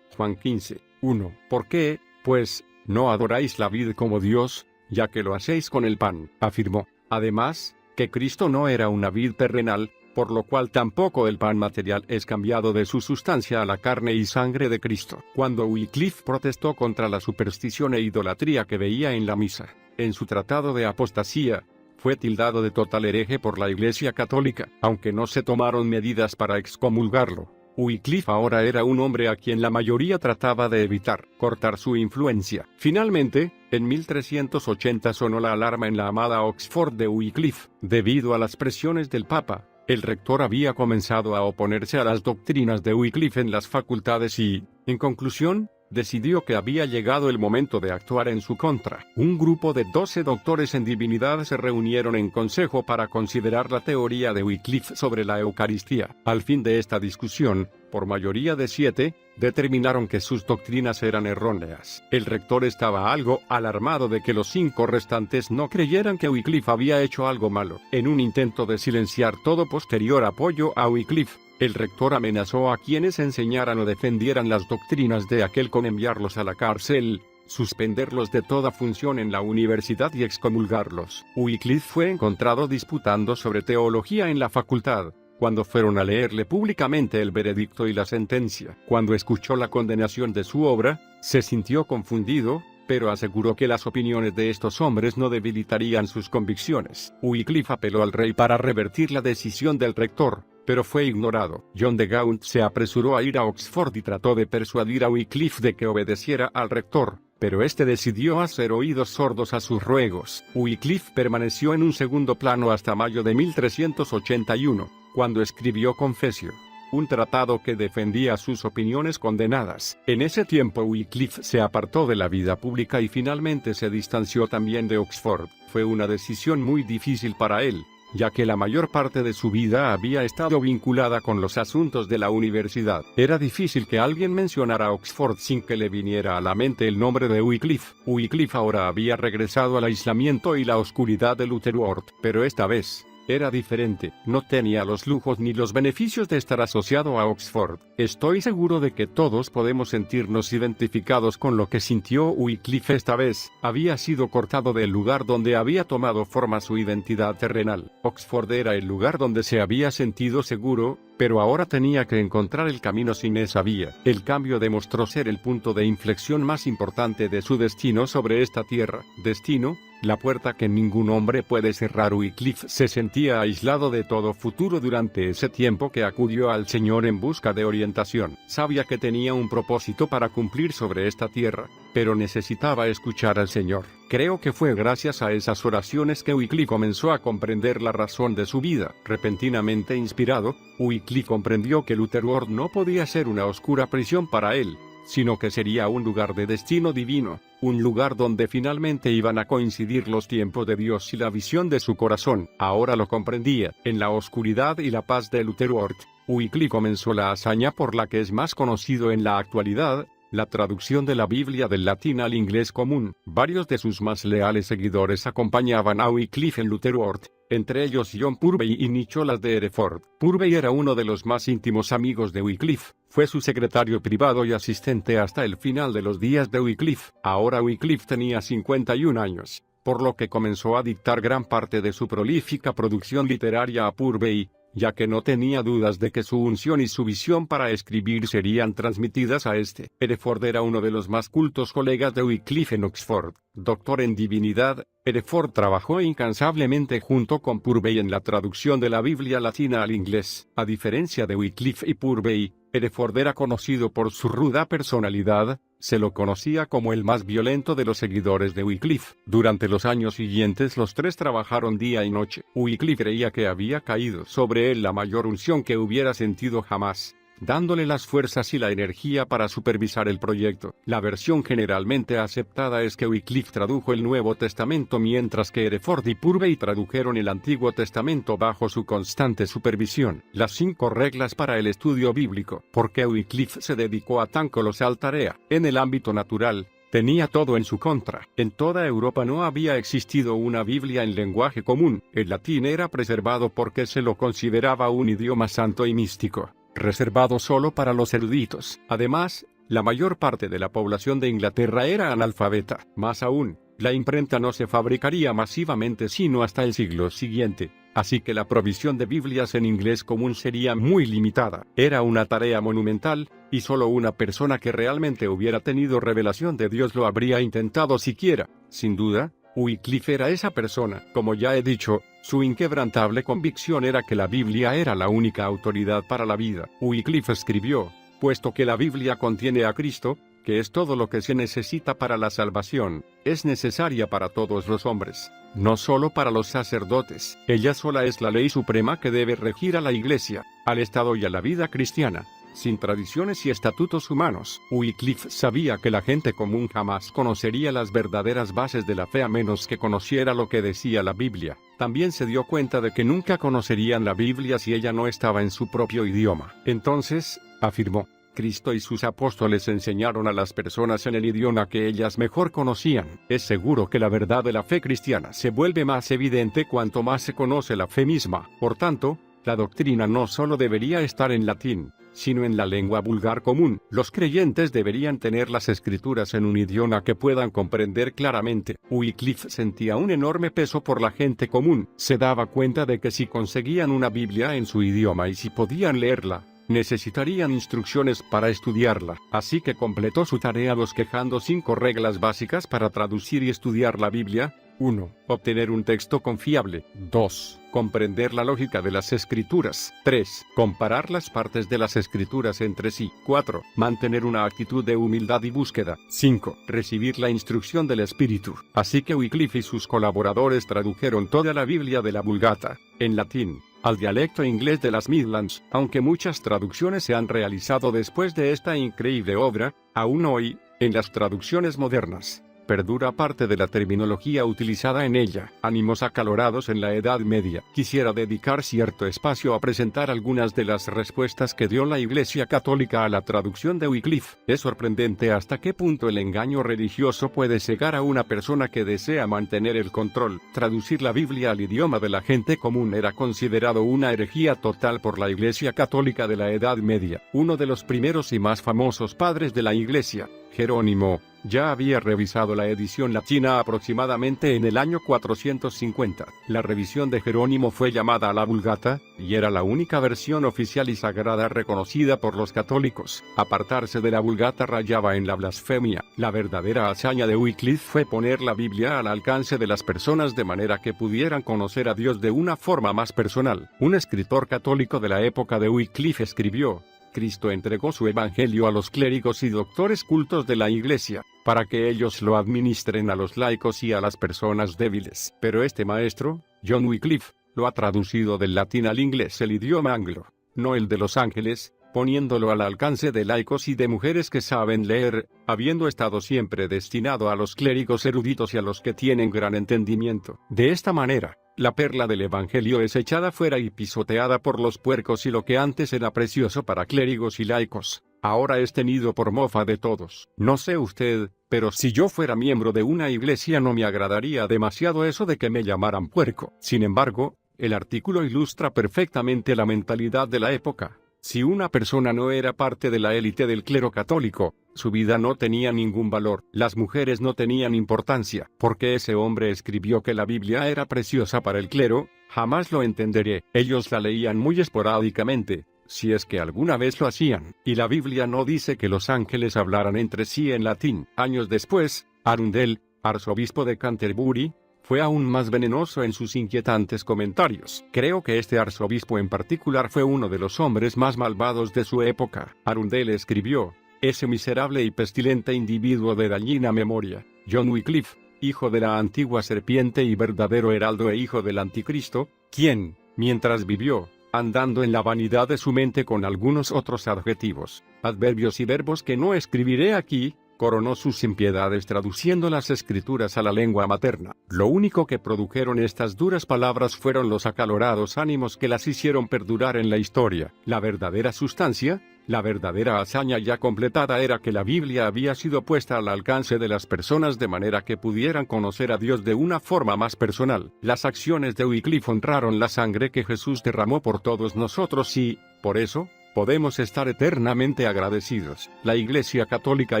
Juan 15:1. ¿Por qué, pues, no adoráis la vid como Dios, ya que lo hacéis con el pan?, afirmó. Además, que Cristo no era una vid terrenal, por lo cual tampoco el pan material es cambiado de su sustancia a la carne y sangre de Cristo. Cuando Wycliffe protestó contra la superstición e idolatría que veía en la misa, en su tratado de apostasía, fue tildado de total hereje por la Iglesia Católica, aunque no se tomaron medidas para excomulgarlo. Wycliffe ahora era un hombre a quien la mayoría trataba de evitar, cortar su influencia. Finalmente, en 1380 sonó la alarma en la amada Oxford de Wycliffe. Debido a las presiones del Papa, el rector había comenzado a oponerse a las doctrinas de Wycliffe en las facultades y, en conclusión, decidió que había llegado el momento de actuar en su contra. Un grupo de 12 doctores en divinidad se reunieron en consejo para considerar la teoría de Wycliffe sobre la Eucaristía. Al fin de esta discusión, por mayoría de 7, determinaron que sus doctrinas eran erróneas. El rector estaba algo alarmado de que los 5 restantes no creyeran que Wycliffe había hecho algo malo. En un intento de silenciar todo posterior apoyo a Wycliffe, el rector amenazó a quienes enseñaran o defendieran las doctrinas de aquel con enviarlos a la cárcel, suspenderlos de toda función en la universidad y excomulgarlos. Wycliffe fue encontrado disputando sobre teología en la facultad, cuando fueron a leerle públicamente el veredicto y la sentencia. Cuando escuchó la condenación de su obra, se sintió confundido, pero aseguró que las opiniones de estos hombres no debilitarían sus convicciones. Wycliffe apeló al rey para revertir la decisión del rector, pero fue ignorado. John de Gaunt se apresuró a ir a Oxford y trató de persuadir a Wycliffe de que obedeciera al rector, pero este decidió hacer oídos sordos a sus ruegos. Wycliffe permaneció en un segundo plano hasta mayo de 1381, cuando escribió Confessio, un tratado que defendía sus opiniones condenadas. En ese tiempo Wycliffe se apartó de la vida pública y finalmente se distanció también de Oxford. Fue una decisión muy difícil para él, ya que la mayor parte de su vida había estado vinculada con los asuntos de la universidad. Era difícil que alguien mencionara Oxford sin que le viniera a la mente el nombre de Wycliffe. Wycliffe ahora había regresado al aislamiento y la oscuridad de Lutherworth, pero esta vez era diferente. No tenía los lujos ni los beneficios de estar asociado a Oxford. Estoy seguro de que todos podemos sentirnos identificados con lo que sintió Wycliffe esta vez. Había sido cortado del lugar donde había tomado forma su identidad terrenal. Oxford era el lugar donde se había sentido seguro, pero ahora tenía que encontrar el camino sin esa vía. El cambio demostró ser el punto de inflexión más importante de su destino sobre esta tierra. Destino, la puerta que ningún hombre puede cerrar. Wycliffe se sentía aislado de todo futuro durante ese tiempo que acudió al Señor en busca de orientación. Sabía que tenía un propósito para cumplir sobre esta tierra, pero necesitaba escuchar al Señor. Creo que fue gracias a esas oraciones que Wycliffe comenzó a comprender la razón de su vida. Repentinamente inspirado, Wycliffe comprendió que Lutherworth no podía ser una oscura prisión para él, sino que sería un lugar de destino divino, un lugar donde finalmente iban a coincidir los tiempos de Dios y la visión de su corazón. Ahora lo comprendía. En la oscuridad y la paz de Lutherworth, Wycliffe comenzó la hazaña por la que es más conocido en la actualidad, la traducción de la Biblia del latín al inglés común. Varios de sus más leales seguidores acompañaban a Wycliffe en Lutherworth, entre ellos John Purvey y Nicholas de Hereford. Purvey era uno de los más íntimos amigos de Wycliffe, fue su secretario privado y asistente hasta el final de los días de Wycliffe. Ahora Wycliffe tenía 51 años, por lo que comenzó a dictar gran parte de su prolífica producción literaria a Purvey, ya que no tenía dudas de que su unción y su visión para escribir serían transmitidas a este. Hereford era uno de los más cultos colegas de Wycliffe en Oxford. Doctor en divinidad, Hereford trabajó incansablemente junto con Purvey en la traducción de la Biblia latina al inglés. A diferencia de Wycliffe y Purvey, Hereford era conocido por su ruda personalidad. Se lo conocía como el más violento de los seguidores de Wycliffe. Durante los años siguientes los tres trabajaron día y noche. Wycliffe creía que había caído sobre él la mayor unción que hubiera sentido jamás, dándole las fuerzas y la energía para supervisar el proyecto. La versión generalmente aceptada es que Wycliffe tradujo el Nuevo Testamento mientras que Hereford y Purvey tradujeron el Antiguo Testamento bajo su constante supervisión. Las 5 reglas para el estudio bíblico. ¿Por qué Wycliffe se dedicó a tan colosal tarea? En el ámbito natural, tenía todo en su contra. En toda Europa no había existido una Biblia en lenguaje común. El latín era preservado porque se lo consideraba un idioma santo y místico, reservado solo para los eruditos. Además, la mayor parte de la población de Inglaterra era analfabeta. Más aún, la imprenta no se fabricaría masivamente sino hasta el siglo siguiente, así que la provisión de Biblias en inglés común sería muy limitada. Era una tarea monumental, y solo una persona que realmente hubiera tenido revelación de Dios lo habría intentado siquiera. Sin duda, Wycliffe era esa persona. Como ya he dicho, su inquebrantable convicción era que la Biblia era la única autoridad para la vida. Wycliffe escribió: puesto que la Biblia contiene a Cristo, que es todo lo que se necesita para la salvación, es necesaria para todos los hombres, no solo para los sacerdotes. Ella sola es la ley suprema que debe regir a la Iglesia, al Estado y a la vida cristiana, sin tradiciones y estatutos humanos. Wycliffe sabía que la gente común jamás conocería las verdaderas bases de la fe a menos que conociera lo que decía la Biblia. También se dio cuenta de que nunca conocerían la Biblia si ella no estaba en su propio idioma. Entonces, afirmó, Cristo y sus apóstoles enseñaron a las personas en el idioma que ellas mejor conocían. Es seguro que la verdad de la fe cristiana se vuelve más evidente cuanto más se conoce la fe misma. Por tanto, la doctrina no solo debería estar en latín, sino en la lengua vulgar común. Los creyentes deberían tener las escrituras en un idioma que puedan comprender claramente. Wycliffe sentía un enorme peso por la gente común. Se daba cuenta de que si conseguían una Biblia en su idioma y si podían leerla, necesitarían instrucciones para estudiarla, así que completó su tarea bosquejando 5 reglas básicas para traducir y estudiar la Biblia. 1. Obtener un texto confiable. 2. Comprender la lógica de las Escrituras. 3. Comparar las partes de las Escrituras entre sí. 4. Mantener una actitud de humildad y búsqueda. 5. Recibir la instrucción del Espíritu. Así que Wycliffe y sus colaboradores tradujeron toda la Biblia de la Vulgata, en latín, al dialecto inglés de las Midlands. Aunque muchas traducciones se han realizado después de esta increíble obra, aún hoy, en las traducciones modernas, perdura parte de la terminología utilizada en ella. Ánimos acalorados en la Edad Media. Quisiera dedicar cierto espacio a presentar algunas de las respuestas que dio la Iglesia Católica a la traducción de Wycliffe. Es sorprendente hasta qué punto el engaño religioso puede cegar a una persona que desea mantener el control. Traducir la Biblia al idioma de la gente común era considerado una herejía total por la Iglesia Católica de la Edad Media. Uno de los primeros y más famosos padres de la Iglesia, Jerónimo, ya había revisado la edición latina aproximadamente en el año 450. La revisión de Jerónimo fue llamada la Vulgata, y era la única versión oficial y sagrada reconocida por los católicos. Apartarse de la Vulgata rayaba en la blasfemia. La verdadera hazaña de Wycliffe fue poner la Biblia al alcance de las personas de manera que pudieran conocer a Dios de una forma más personal. Un escritor católico de la época de Wycliffe escribió: Cristo entregó su evangelio a los clérigos y doctores cultos de la Iglesia, para que ellos lo administren a los laicos y a las personas débiles. Pero este maestro, John Wycliffe, lo ha traducido del latín al inglés, el idioma anglo, no el de los ángeles, poniéndolo al alcance de laicos y de mujeres que saben leer, habiendo estado siempre destinado a los clérigos eruditos y a los que tienen gran entendimiento. De esta manera, la perla del Evangelio es echada fuera y pisoteada por los puercos, y lo que antes era precioso para clérigos y laicos, ahora es tenido por mofa de todos. No sé usted, pero si yo fuera miembro de una iglesia no me agradaría demasiado eso de que me llamaran puerco. Sin embargo, el artículo ilustra perfectamente la mentalidad de la época. Si una persona no era parte de la élite del clero católico, su vida no tenía ningún valor. Las mujeres no tenían importancia. Porque ese hombre escribió que la Biblia era preciosa para el clero, jamás lo entenderé. Ellos la leían muy esporádicamente, si es que alguna vez lo hacían. Y la Biblia no dice que los ángeles hablaran entre sí en latín. Años después, Arundel, arzobispo de Canterbury, fue aún más venenoso en sus inquietantes comentarios. Creo que este arzobispo en particular fue uno de los hombres más malvados de su época. Arundel escribió: ese miserable y pestilente individuo de dañina memoria, John Wycliffe, hijo de la antigua serpiente y verdadero heraldo e hijo del anticristo, quien, mientras vivió, andando en la vanidad de su mente con algunos otros adjetivos, adverbios y verbos que no escribiré aquí, coronó sus impiedades traduciendo las Escrituras a la lengua materna. Lo único que produjeron estas duras palabras fueron los acalorados ánimos que las hicieron perdurar en la historia. La verdadera sustancia, la verdadera hazaña ya completada era que la Biblia había sido puesta al alcance de las personas de manera que pudieran conocer a Dios de una forma más personal. Las acciones de Wycliffe honraron la sangre que Jesús derramó por todos nosotros y, por eso, podemos estar eternamente agradecidos. La Iglesia Católica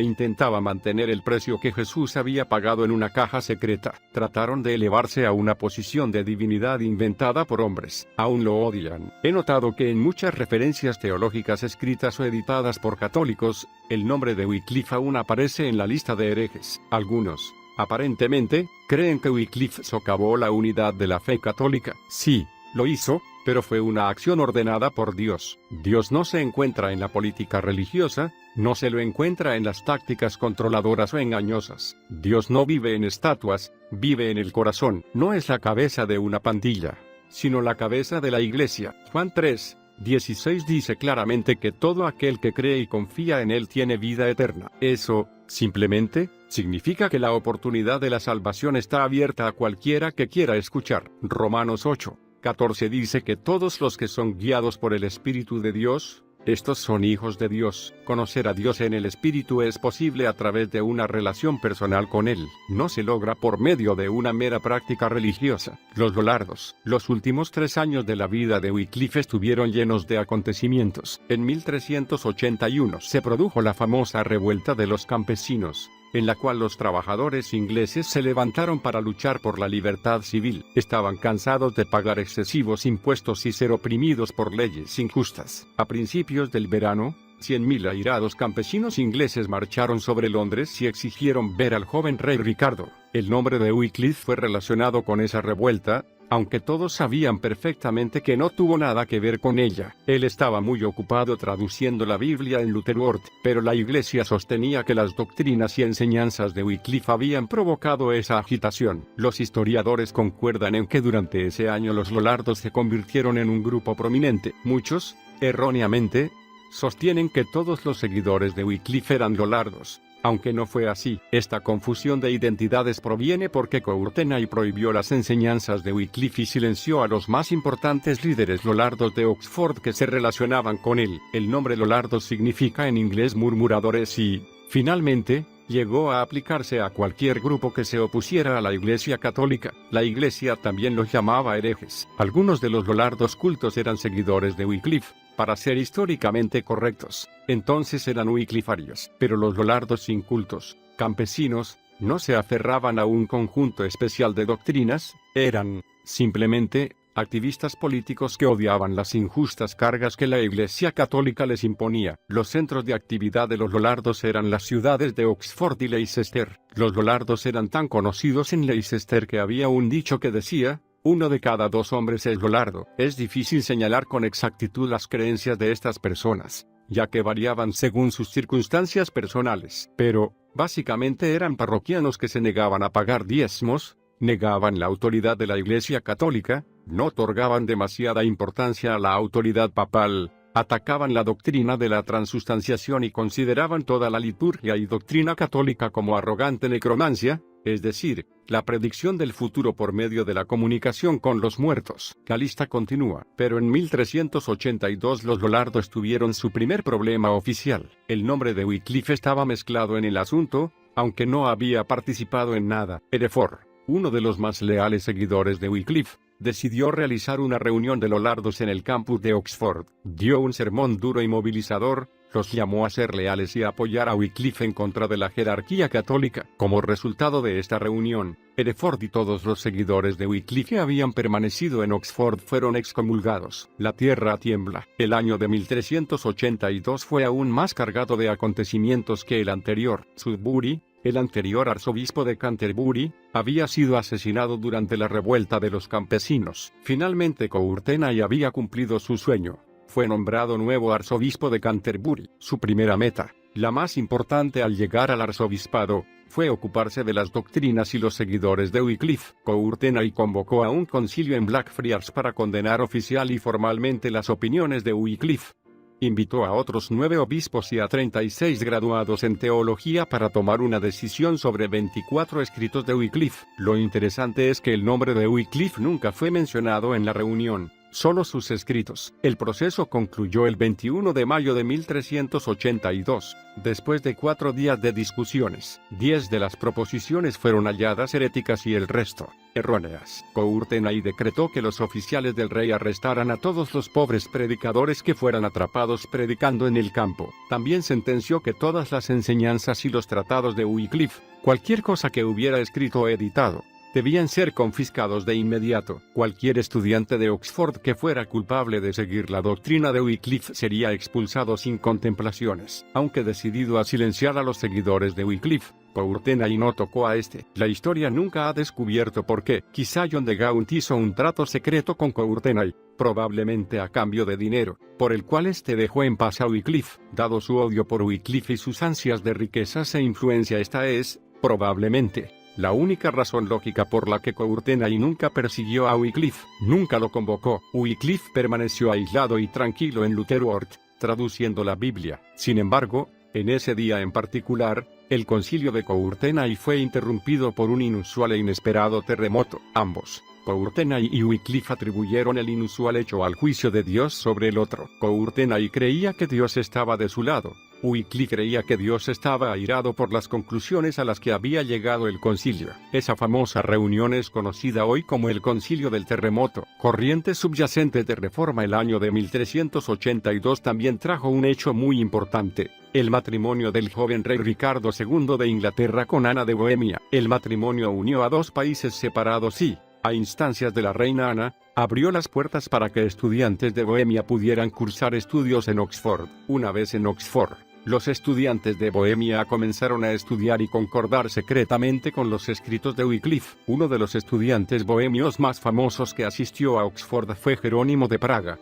intentaba mantener el precio que Jesús había pagado en una caja secreta. Trataron de elevarse a una posición de divinidad inventada por hombres. Aún lo odian. He notado que en muchas referencias teológicas escritas o editadas por católicos, el nombre de Wycliffe aún aparece en la lista de herejes. Algunos, aparentemente, creen que Wycliffe socavó la unidad de la fe católica. Sí, lo hizo, pero fue una acción ordenada por Dios. Dios no se encuentra en la política religiosa, no se lo encuentra en las tácticas controladoras o engañosas. Dios no vive en estatuas, vive en el corazón. No es la cabeza de una pandilla, sino la cabeza de la Iglesia. Juan 3:16 dice claramente que todo aquel que cree y confía en Él tiene vida eterna. Eso, simplemente, significa que la oportunidad de la salvación está abierta a cualquiera que quiera escuchar. Romanos 8:14 dice que todos los que son guiados por el Espíritu de Dios, estos son hijos de Dios. Conocer a Dios en el Espíritu es posible a través de una relación personal con Él. No se logra por medio de una mera práctica religiosa. Los Lollardos. Los últimos 3 años de la vida de Wycliffe estuvieron llenos de acontecimientos. En 1381 se produjo la famosa revuelta de los campesinos, en la cual los trabajadores ingleses se levantaron para luchar por la libertad civil. Estaban cansados de pagar excesivos impuestos y ser oprimidos por leyes injustas. A principios del verano, 100.000 airados campesinos ingleses marcharon sobre Londres y exigieron ver al joven rey Ricardo. El nombre de Wycliffe fue relacionado con esa revuelta, aunque todos sabían perfectamente que no tuvo nada que ver con ella. Él estaba muy ocupado traduciendo la Biblia en Lutherwort, pero la Iglesia sostenía que las doctrinas y enseñanzas de Wycliffe habían provocado esa agitación. Los historiadores concuerdan en que durante ese año los lollardos se convirtieron en un grupo prominente. Muchos, erróneamente, sostienen que todos los seguidores de Wycliffe eran lollardos. Aunque no fue así, esta confusión de identidades proviene porque Courtenay prohibió las enseñanzas de Wycliffe y silenció a los más importantes líderes lollardos de Oxford que se relacionaban con él. El nombre lollardo significa en inglés murmuradores y, finalmente, llegó a aplicarse a cualquier grupo que se opusiera a la Iglesia católica. La Iglesia también los llamaba herejes. Algunos de los lollardos cultos eran seguidores de Wycliffe. Para ser históricamente correctos, entonces eran wyclifarios. Pero los lollardos incultos, campesinos, no se aferraban a un conjunto especial de doctrinas, eran, simplemente, activistas políticos que odiaban las injustas cargas que la Iglesia católica les imponía. Los centros de actividad de los lollardos eran las ciudades de Oxford y Leicester. Los lollardos eran tan conocidos en Leicester que había un dicho que decía: uno de cada 2 hombres es lollardo. Es difícil señalar con exactitud las creencias de estas personas, ya que variaban según sus circunstancias personales. Pero, básicamente eran parroquianos que se negaban a pagar diezmos, negaban la autoridad de la Iglesia católica, no otorgaban demasiada importancia a la autoridad papal, atacaban la doctrina de la transustanciación y consideraban toda la liturgia y doctrina católica como arrogante necromancia, es decir, la predicción del futuro por medio de la comunicación con los muertos. La lista continúa, pero en 1382 los lollardos tuvieron su primer problema oficial. El nombre de Wycliffe estaba mezclado en el asunto, aunque no había participado en nada. Hereford, uno de los más leales seguidores de Wycliffe, decidió realizar una reunión de lollardos en el campus de Oxford. Dio un sermón duro y movilizador, los llamó a ser leales y a apoyar a Wycliffe en contra de la jerarquía católica. Como resultado de esta reunión, Hereford y todos los seguidores de Wycliffe que habían permanecido en Oxford fueron excomulgados. La tierra tiembla. El año de 1382 fue aún más cargado de acontecimientos que el anterior. Sudbury, el anterior arzobispo de Canterbury, había sido asesinado durante la revuelta de los campesinos. Finalmente Courtenay había cumplido su sueño. Fue nombrado nuevo arzobispo de Canterbury. Su primera meta, la más importante al llegar al arzobispado, fue ocuparse de las doctrinas y los seguidores de Wycliffe. Courtenay convocó a un concilio en Blackfriars para condenar oficial y formalmente las opiniones de Wycliffe. Invitó a otros 9 obispos y a 36 graduados en teología para tomar una decisión sobre 24 escritos de Wycliffe. Lo interesante es que el nombre de Wycliffe nunca fue mencionado en la reunión, solo sus escritos. El proceso concluyó el 21 de mayo de 1382, después de 4 días de discusiones. 10 de las proposiciones fueron halladas heréticas y el resto, erróneas. Courtenay decretó que los oficiales del rey arrestaran a todos los pobres predicadores que fueran atrapados predicando en el campo. También sentenció que todas las enseñanzas y los tratados de Wycliffe, cualquier cosa que hubiera escrito o editado, debían ser confiscados de inmediato. Cualquier estudiante de Oxford que fuera culpable de seguir la doctrina de Wycliffe sería expulsado sin contemplaciones. Aunque decidido a silenciar a los seguidores de Wycliffe, Courtenay no tocó a este. La historia nunca ha descubierto por qué. Quizá John de Gaunt hizo un trato secreto con Courtenay, probablemente a cambio de dinero, por el cual este dejó en paz a Wycliffe. Dado su odio por Wycliffe y sus ansias de riquezas e influencia, esta es, probablemente, la única razón lógica por la que Courtenay nunca persiguió a Wycliffe, nunca lo convocó. Wycliffe permaneció aislado y tranquilo en Lutherwort, traduciendo la Biblia. Sin embargo, en ese día en particular, el concilio de Courtenay fue interrumpido por un inusual e inesperado terremoto. Ambos, Courtenay y Wycliffe atribuyeron el inusual hecho al juicio de Dios sobre el otro. Courtenay creía que Dios estaba de su lado. Wycliffe creía que Dios estaba airado por las conclusiones a las que había llegado el concilio. Esa famosa reunión es conocida hoy como el Concilio del Terremoto. Corrientes subyacentes de reforma. El año de 1382 también trajo un hecho muy importante: el matrimonio del joven rey Ricardo II de Inglaterra con Ana de Bohemia. El matrimonio unió a dos países separados y, a instancias de la reina Ana, abrió las puertas para que estudiantes de Bohemia pudieran cursar estudios en Oxford. Una vez en Oxford, los estudiantes de Bohemia comenzaron a estudiar y concordar secretamente con los escritos de Wycliffe. Uno de los estudiantes bohemios más famosos que asistió a Oxford fue Jerónimo de Praga.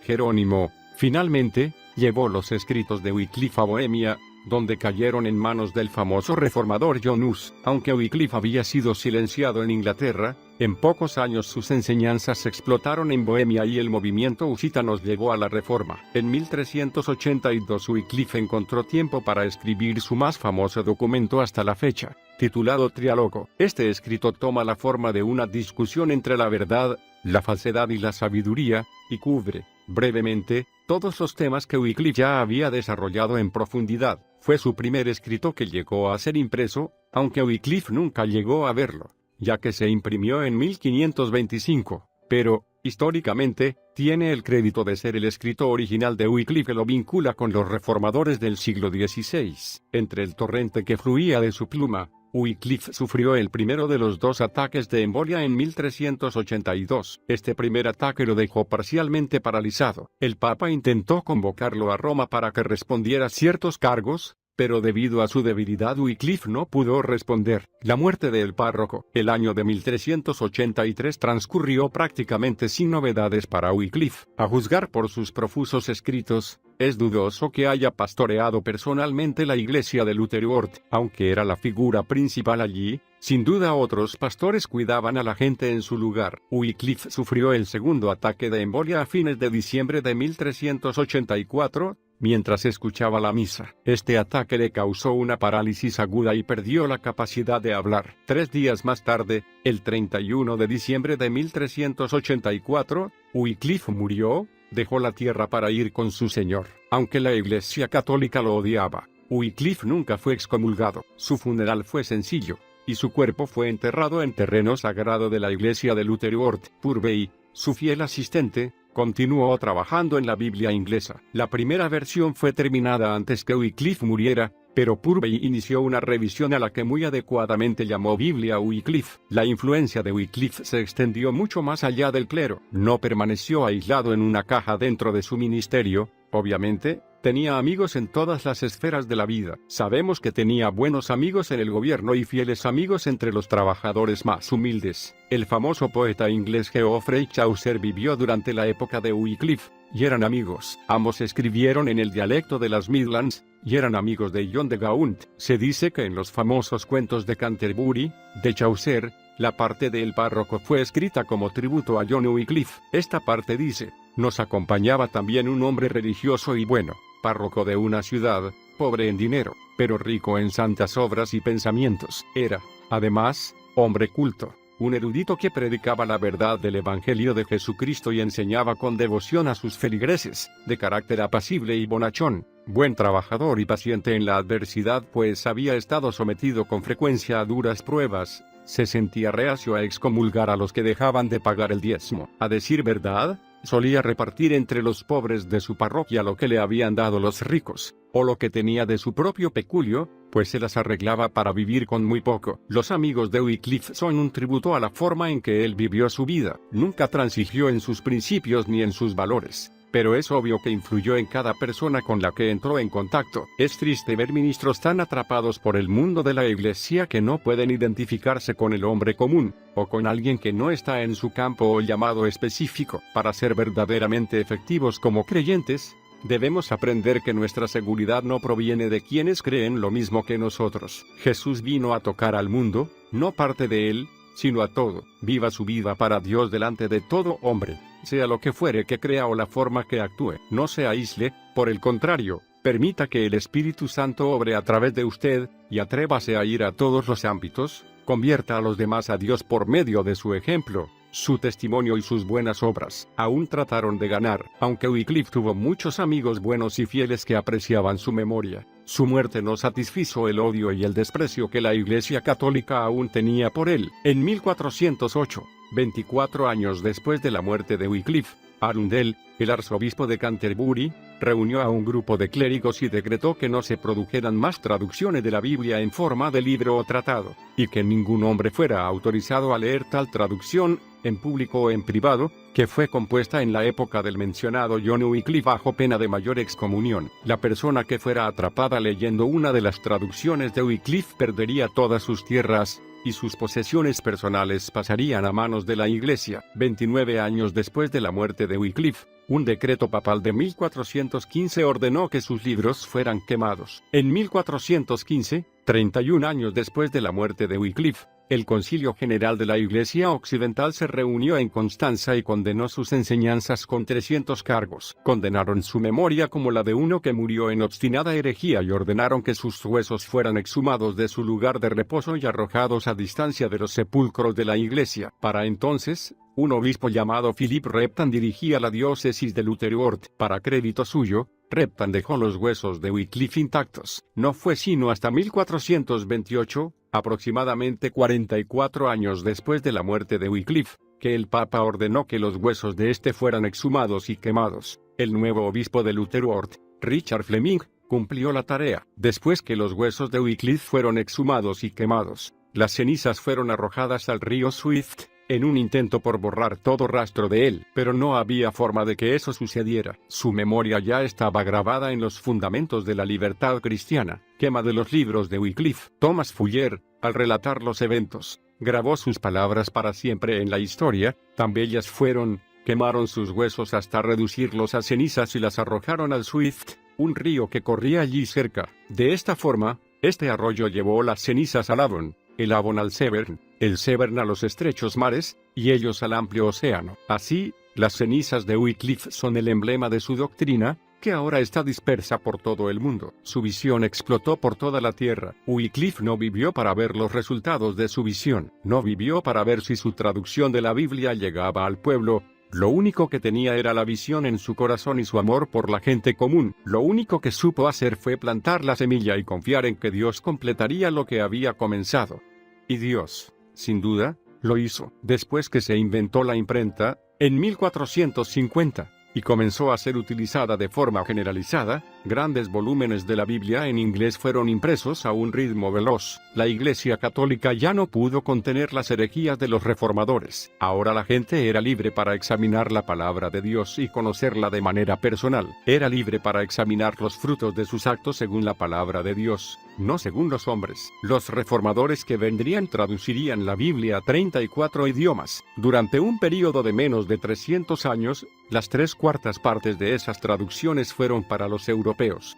Jerónimo, finalmente, llevó los escritos de Wycliffe a Bohemia, donde cayeron en manos del famoso reformador John Hus. Aunque Wycliffe había sido silenciado en Inglaterra, en pocos años sus enseñanzas explotaron en Bohemia y el movimiento husita nos llevó a la Reforma. En 1382 Wycliffe encontró tiempo para escribir su más famoso documento hasta la fecha, titulado Triálogo. Este escrito toma la forma de una discusión entre la verdad, la falsedad y la sabiduría, y cubre, brevemente, todos los temas que Wycliffe ya había desarrollado en profundidad. Fue su primer escrito que llegó a ser impreso, aunque Wycliffe nunca llegó a verlo, ya que se imprimió en 1525, pero, históricamente, tiene el crédito de ser el escrito original de Wycliffe que lo vincula con los reformadores del siglo XVI. Entre el torrente que fluía de su pluma, Wycliffe sufrió el primero de los dos ataques de embolia en 1382. Este primer ataque lo dejó parcialmente paralizado. El Papa intentó convocarlo a Roma para que respondiera a ciertos cargos, pero debido a su debilidad Wycliffe no pudo responder. La muerte del párroco. El año de 1383 transcurrió prácticamente sin novedades para Wycliffe. A juzgar por sus profusos escritos, es dudoso que haya pastoreado personalmente la iglesia de Lutherworth. Aunque era la figura principal allí, sin duda otros pastores cuidaban a la gente en su lugar. Wycliffe sufrió el segundo ataque de embolia a fines de diciembre de 1384, mientras escuchaba la misa. Este ataque le causó una parálisis aguda y perdió la capacidad de hablar. 3 días más tarde, el 31 de diciembre de 1384, Wycliffe murió, dejó la tierra para ir con su Señor. Aunque la Iglesia Católica lo odiaba, Wycliffe nunca fue excomulgado. Su funeral fue sencillo, y su cuerpo fue enterrado en terreno sagrado de la iglesia de Lutherworth. Purvey, su fiel asistente, continuó trabajando en la Biblia inglesa. La primera versión fue terminada antes que Wycliffe muriera, pero Purvey inició una revisión a la que muy adecuadamente llamó Biblia Wycliffe. La influencia de Wycliffe se extendió mucho más allá del clero. No permaneció aislado en una caja dentro de su ministerio, obviamente. Tenía amigos en todas las esferas de la vida. Sabemos que tenía buenos amigos en el gobierno y fieles amigos entre los trabajadores más humildes. El famoso poeta inglés Geoffrey Chaucer vivió durante la época de Wycliffe, y eran amigos. Ambos escribieron en el dialecto de las Midlands, y eran amigos de John de Gaunt. Se dice que en los famosos cuentos de Canterbury, de Chaucer, la parte del párroco fue escrita como tributo a John Wycliffe. Esta parte dice: nos acompañaba también un hombre religioso y bueno, párroco de una ciudad, pobre en dinero, pero rico en santas obras y pensamientos. Era, además, hombre culto, un erudito que predicaba la verdad del Evangelio de Jesucristo y enseñaba con devoción a sus feligreses, de carácter apacible y bonachón, buen trabajador y paciente en la adversidad, pues había estado sometido con frecuencia a duras pruebas. Se sentía reacio a excomulgar a los que dejaban de pagar el diezmo. A decir verdad, solía repartir entre los pobres de su parroquia lo que le habían dado los ricos, o lo que tenía de su propio peculio, pues se las arreglaba para vivir con muy poco. Los amigos de Wycliffe son un tributo a la forma en que él vivió su vida. Nunca transigió en sus principios ni en sus valores, pero es obvio que influyó en cada persona con la que entró en contacto. Es triste ver ministros tan atrapados por el mundo de la iglesia que no pueden identificarse con el hombre común, o con alguien que no está en su campo o llamado específico. Para ser verdaderamente efectivos como creyentes, debemos aprender que nuestra seguridad no proviene de quienes creen lo mismo que nosotros. Jesús vino a tocar al mundo, no parte de él, sino a todo. Viva su vida para Dios delante de todo hombre, sea lo que fuere que crea o la forma que actúe. No se aísle, por el contrario, permita que el Espíritu Santo obre a través de usted, y atrévase a ir a todos los ámbitos, convierta a los demás a Dios por medio de su ejemplo, Su testimonio y sus buenas obras aún trataron de ganar, aunque Wycliffe tuvo muchos amigos buenos y fieles que apreciaban su memoria. Su muerte no satisfizo el odio y el desprecio que la Iglesia Católica aún tenía por él. En 1408, 24 años después de la muerte de Wycliffe, Arundel, el arzobispo de Canterbury, reunió a un grupo de clérigos y decretó que no se produjeran más traducciones de la Biblia en forma de libro o tratado, y que ningún hombre fuera autorizado a leer tal traducción, en público o en privado, que fue compuesta en la época del mencionado John Wycliffe bajo pena de mayor excomunión. La persona que fuera atrapada leyendo una de las traducciones de Wycliffe perdería todas sus tierras, y sus posesiones personales pasarían a manos de la Iglesia. 29 años después de la muerte de Wycliffe, un decreto papal de 1415 ordenó que sus libros fueran quemados. En 1415, 31 años después de la muerte de Wycliffe, el Concilio General de la Iglesia Occidental se reunió en Constanza y condenó sus enseñanzas con 300 cargos. Condenaron su memoria como la de uno que murió en obstinada herejía y ordenaron que sus huesos fueran exhumados de su lugar de reposo y arrojados a distancia de los sepulcros de la Iglesia. Para entonces, un obispo llamado Philip Repton dirigía la diócesis de Lutherworth. Para crédito suyo, Repton dejó los huesos de Wycliffe intactos. No fue sino hasta 1428, aproximadamente 44 años después de la muerte de Wycliffe, que el Papa ordenó que los huesos de este fueran exhumados y quemados. El nuevo obispo de Lutherworth, Richard Fleming, cumplió la tarea. Después que los huesos de Wycliffe fueron exhumados y quemados, las cenizas fueron arrojadas al río Swift, en un intento por borrar todo rastro de él, pero no había forma de que eso sucediera. Su memoria ya estaba grabada en los fundamentos de la libertad cristiana. Quema de los libros de Wycliffe. Thomas Fuller, al relatar los eventos, grabó sus palabras para siempre en la historia. Tan bellas fueron, quemaron sus huesos hasta reducirlos a cenizas y las arrojaron al Swift, un río que corría allí cerca. De esta forma, este arroyo llevó las cenizas al Avon, el Avon al Severn, el Severn a los estrechos mares, y ellos al amplio océano. Así, las cenizas de Wycliffe son el emblema de su doctrina, que ahora está dispersa por todo el mundo. Su visión explotó por toda la tierra. Wycliffe no vivió para ver los resultados de su visión, no vivió para ver si su traducción de la Biblia llegaba al pueblo. Lo único que tenía era la visión en su corazón y su amor por la gente común. Lo único que supo hacer fue plantar la semilla y confiar en que Dios completaría lo que había comenzado. Y Dios, sin duda, lo hizo. Después que se inventó la imprenta, en 1450, y comenzó a ser utilizada de forma generalizada, grandes volúmenes de la Biblia en inglés fueron impresos a un ritmo veloz. La Iglesia Católica ya no pudo contener las herejías de los reformadores. Ahora la gente era libre para examinar la palabra de Dios y conocerla de manera personal. Era libre para examinar los frutos de sus actos según la palabra de Dios, no según los hombres. Los reformadores que vendrían traducirían la Biblia a 34 idiomas. Durante un período de menos de 300 años, las 3/4 partes de esas traducciones fueron para los europeos.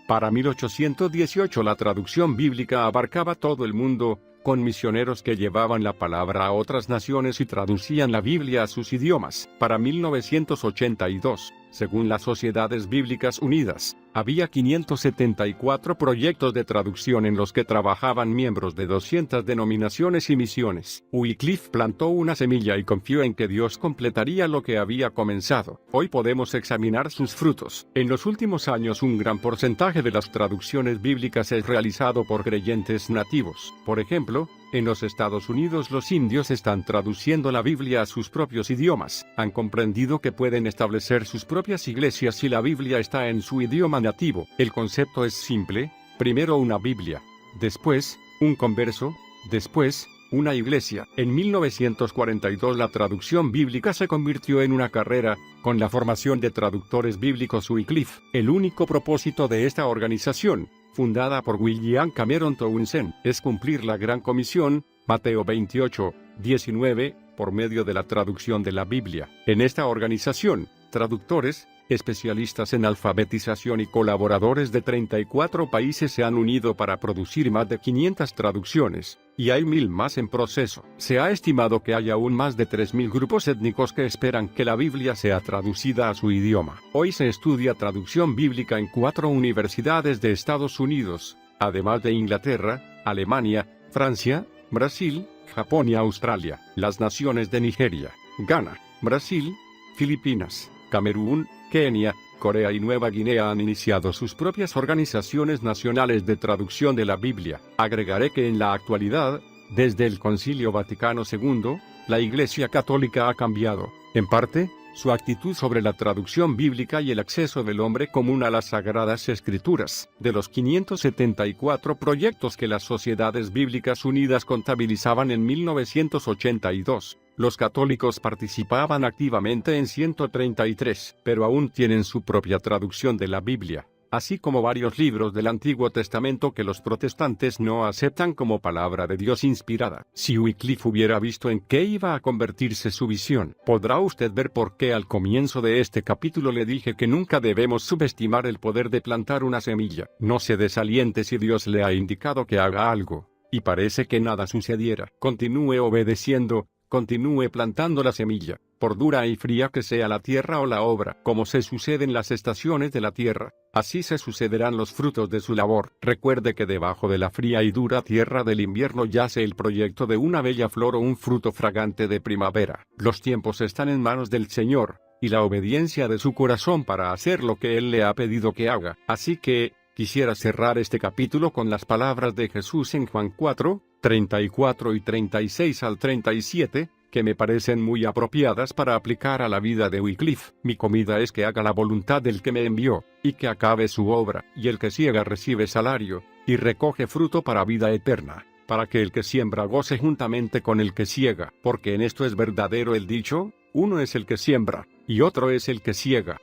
Para 1818 la traducción bíblica abarcaba todo el mundo, con misioneros que llevaban la palabra a otras naciones y traducían la Biblia a sus idiomas. Para 1982, según las Sociedades Bíblicas Unidas, había 574 proyectos de traducción en los que trabajaban miembros de 200 denominaciones y misiones. Wycliffe plantó una semilla y confió en que Dios completaría lo que había comenzado. Hoy podemos examinar sus frutos. En los últimos años un gran porcentaje de las traducciones bíblicas es realizado por creyentes nativos. Por ejemplo, en los Estados Unidos los indios están traduciendo la Biblia a sus propios idiomas. Han comprendido que pueden establecer sus propias iglesias si la Biblia está en su idioma nativo. El concepto es simple: primero una Biblia, después un converso, después una iglesia. En 1942 la traducción bíblica se convirtió en una carrera, con la formación de traductores bíblicos Wycliffe. El único propósito de esta organización, fundada por William Cameron Townsend, es cumplir la Gran Comisión, Mateo 28, 19, por medio de la traducción de la Biblia. En esta organización, traductores, especialistas en alfabetización y colaboradores de 34 países se han unido para producir más de 500 traducciones, y hay 1000 más en proceso. Se ha estimado que hay aún más de 3000 grupos étnicos que esperan que la Biblia sea traducida a su idioma. Hoy se estudia traducción bíblica en 4 universidades de Estados Unidos, además de Inglaterra, Alemania, Francia, Brasil, Japón y Australia. Las naciones de Nigeria, Ghana, Brasil, Filipinas, Camerún, Kenia, Corea y Nueva Guinea han iniciado sus propias organizaciones nacionales de traducción de la Biblia. Agregaré que en la actualidad, desde el Concilio Vaticano II, la Iglesia Católica ha cambiado, en parte, su actitud sobre la traducción bíblica y el acceso del hombre común a las Sagradas Escrituras. De los 574 proyectos que las Sociedades Bíblicas Unidas contabilizaban en 1982, los católicos participaban activamente en 133, pero aún tienen su propia traducción de la Biblia, así como varios libros del Antiguo Testamento que los protestantes no aceptan como palabra de Dios inspirada. Si Wycliffe hubiera visto en qué iba a convertirse su visión, podrá usted ver por qué al comienzo de este capítulo le dije que nunca debemos subestimar el poder de plantar una semilla. No se desaliente si Dios le ha indicado que haga algo, y parece que nada sucediera. Continúe obedeciendo, continúe plantando la semilla, por dura y fría que sea la tierra o la obra. Como se suceden las estaciones de la tierra, así se sucederán los frutos de su labor. Recuerde que debajo de la fría y dura tierra del invierno yace el proyecto de una bella flor o un fruto fragante de primavera. Los tiempos están en manos del Señor, y la obediencia de su corazón para hacer lo que Él le ha pedido que haga. Así que, quisiera cerrar este capítulo con las palabras de Jesús en Juan 4, 34 y 36 al 37, que me parecen muy apropiadas para aplicar a la vida de Wycliffe. Mi comida es que haga la voluntad del que me envió, y que acabe su obra, y el que siega recibe salario, y recoge fruto para vida eterna, para que el que siembra goce juntamente con el que siega, porque en esto es verdadero el dicho, uno es el que siembra, y otro es el que siega,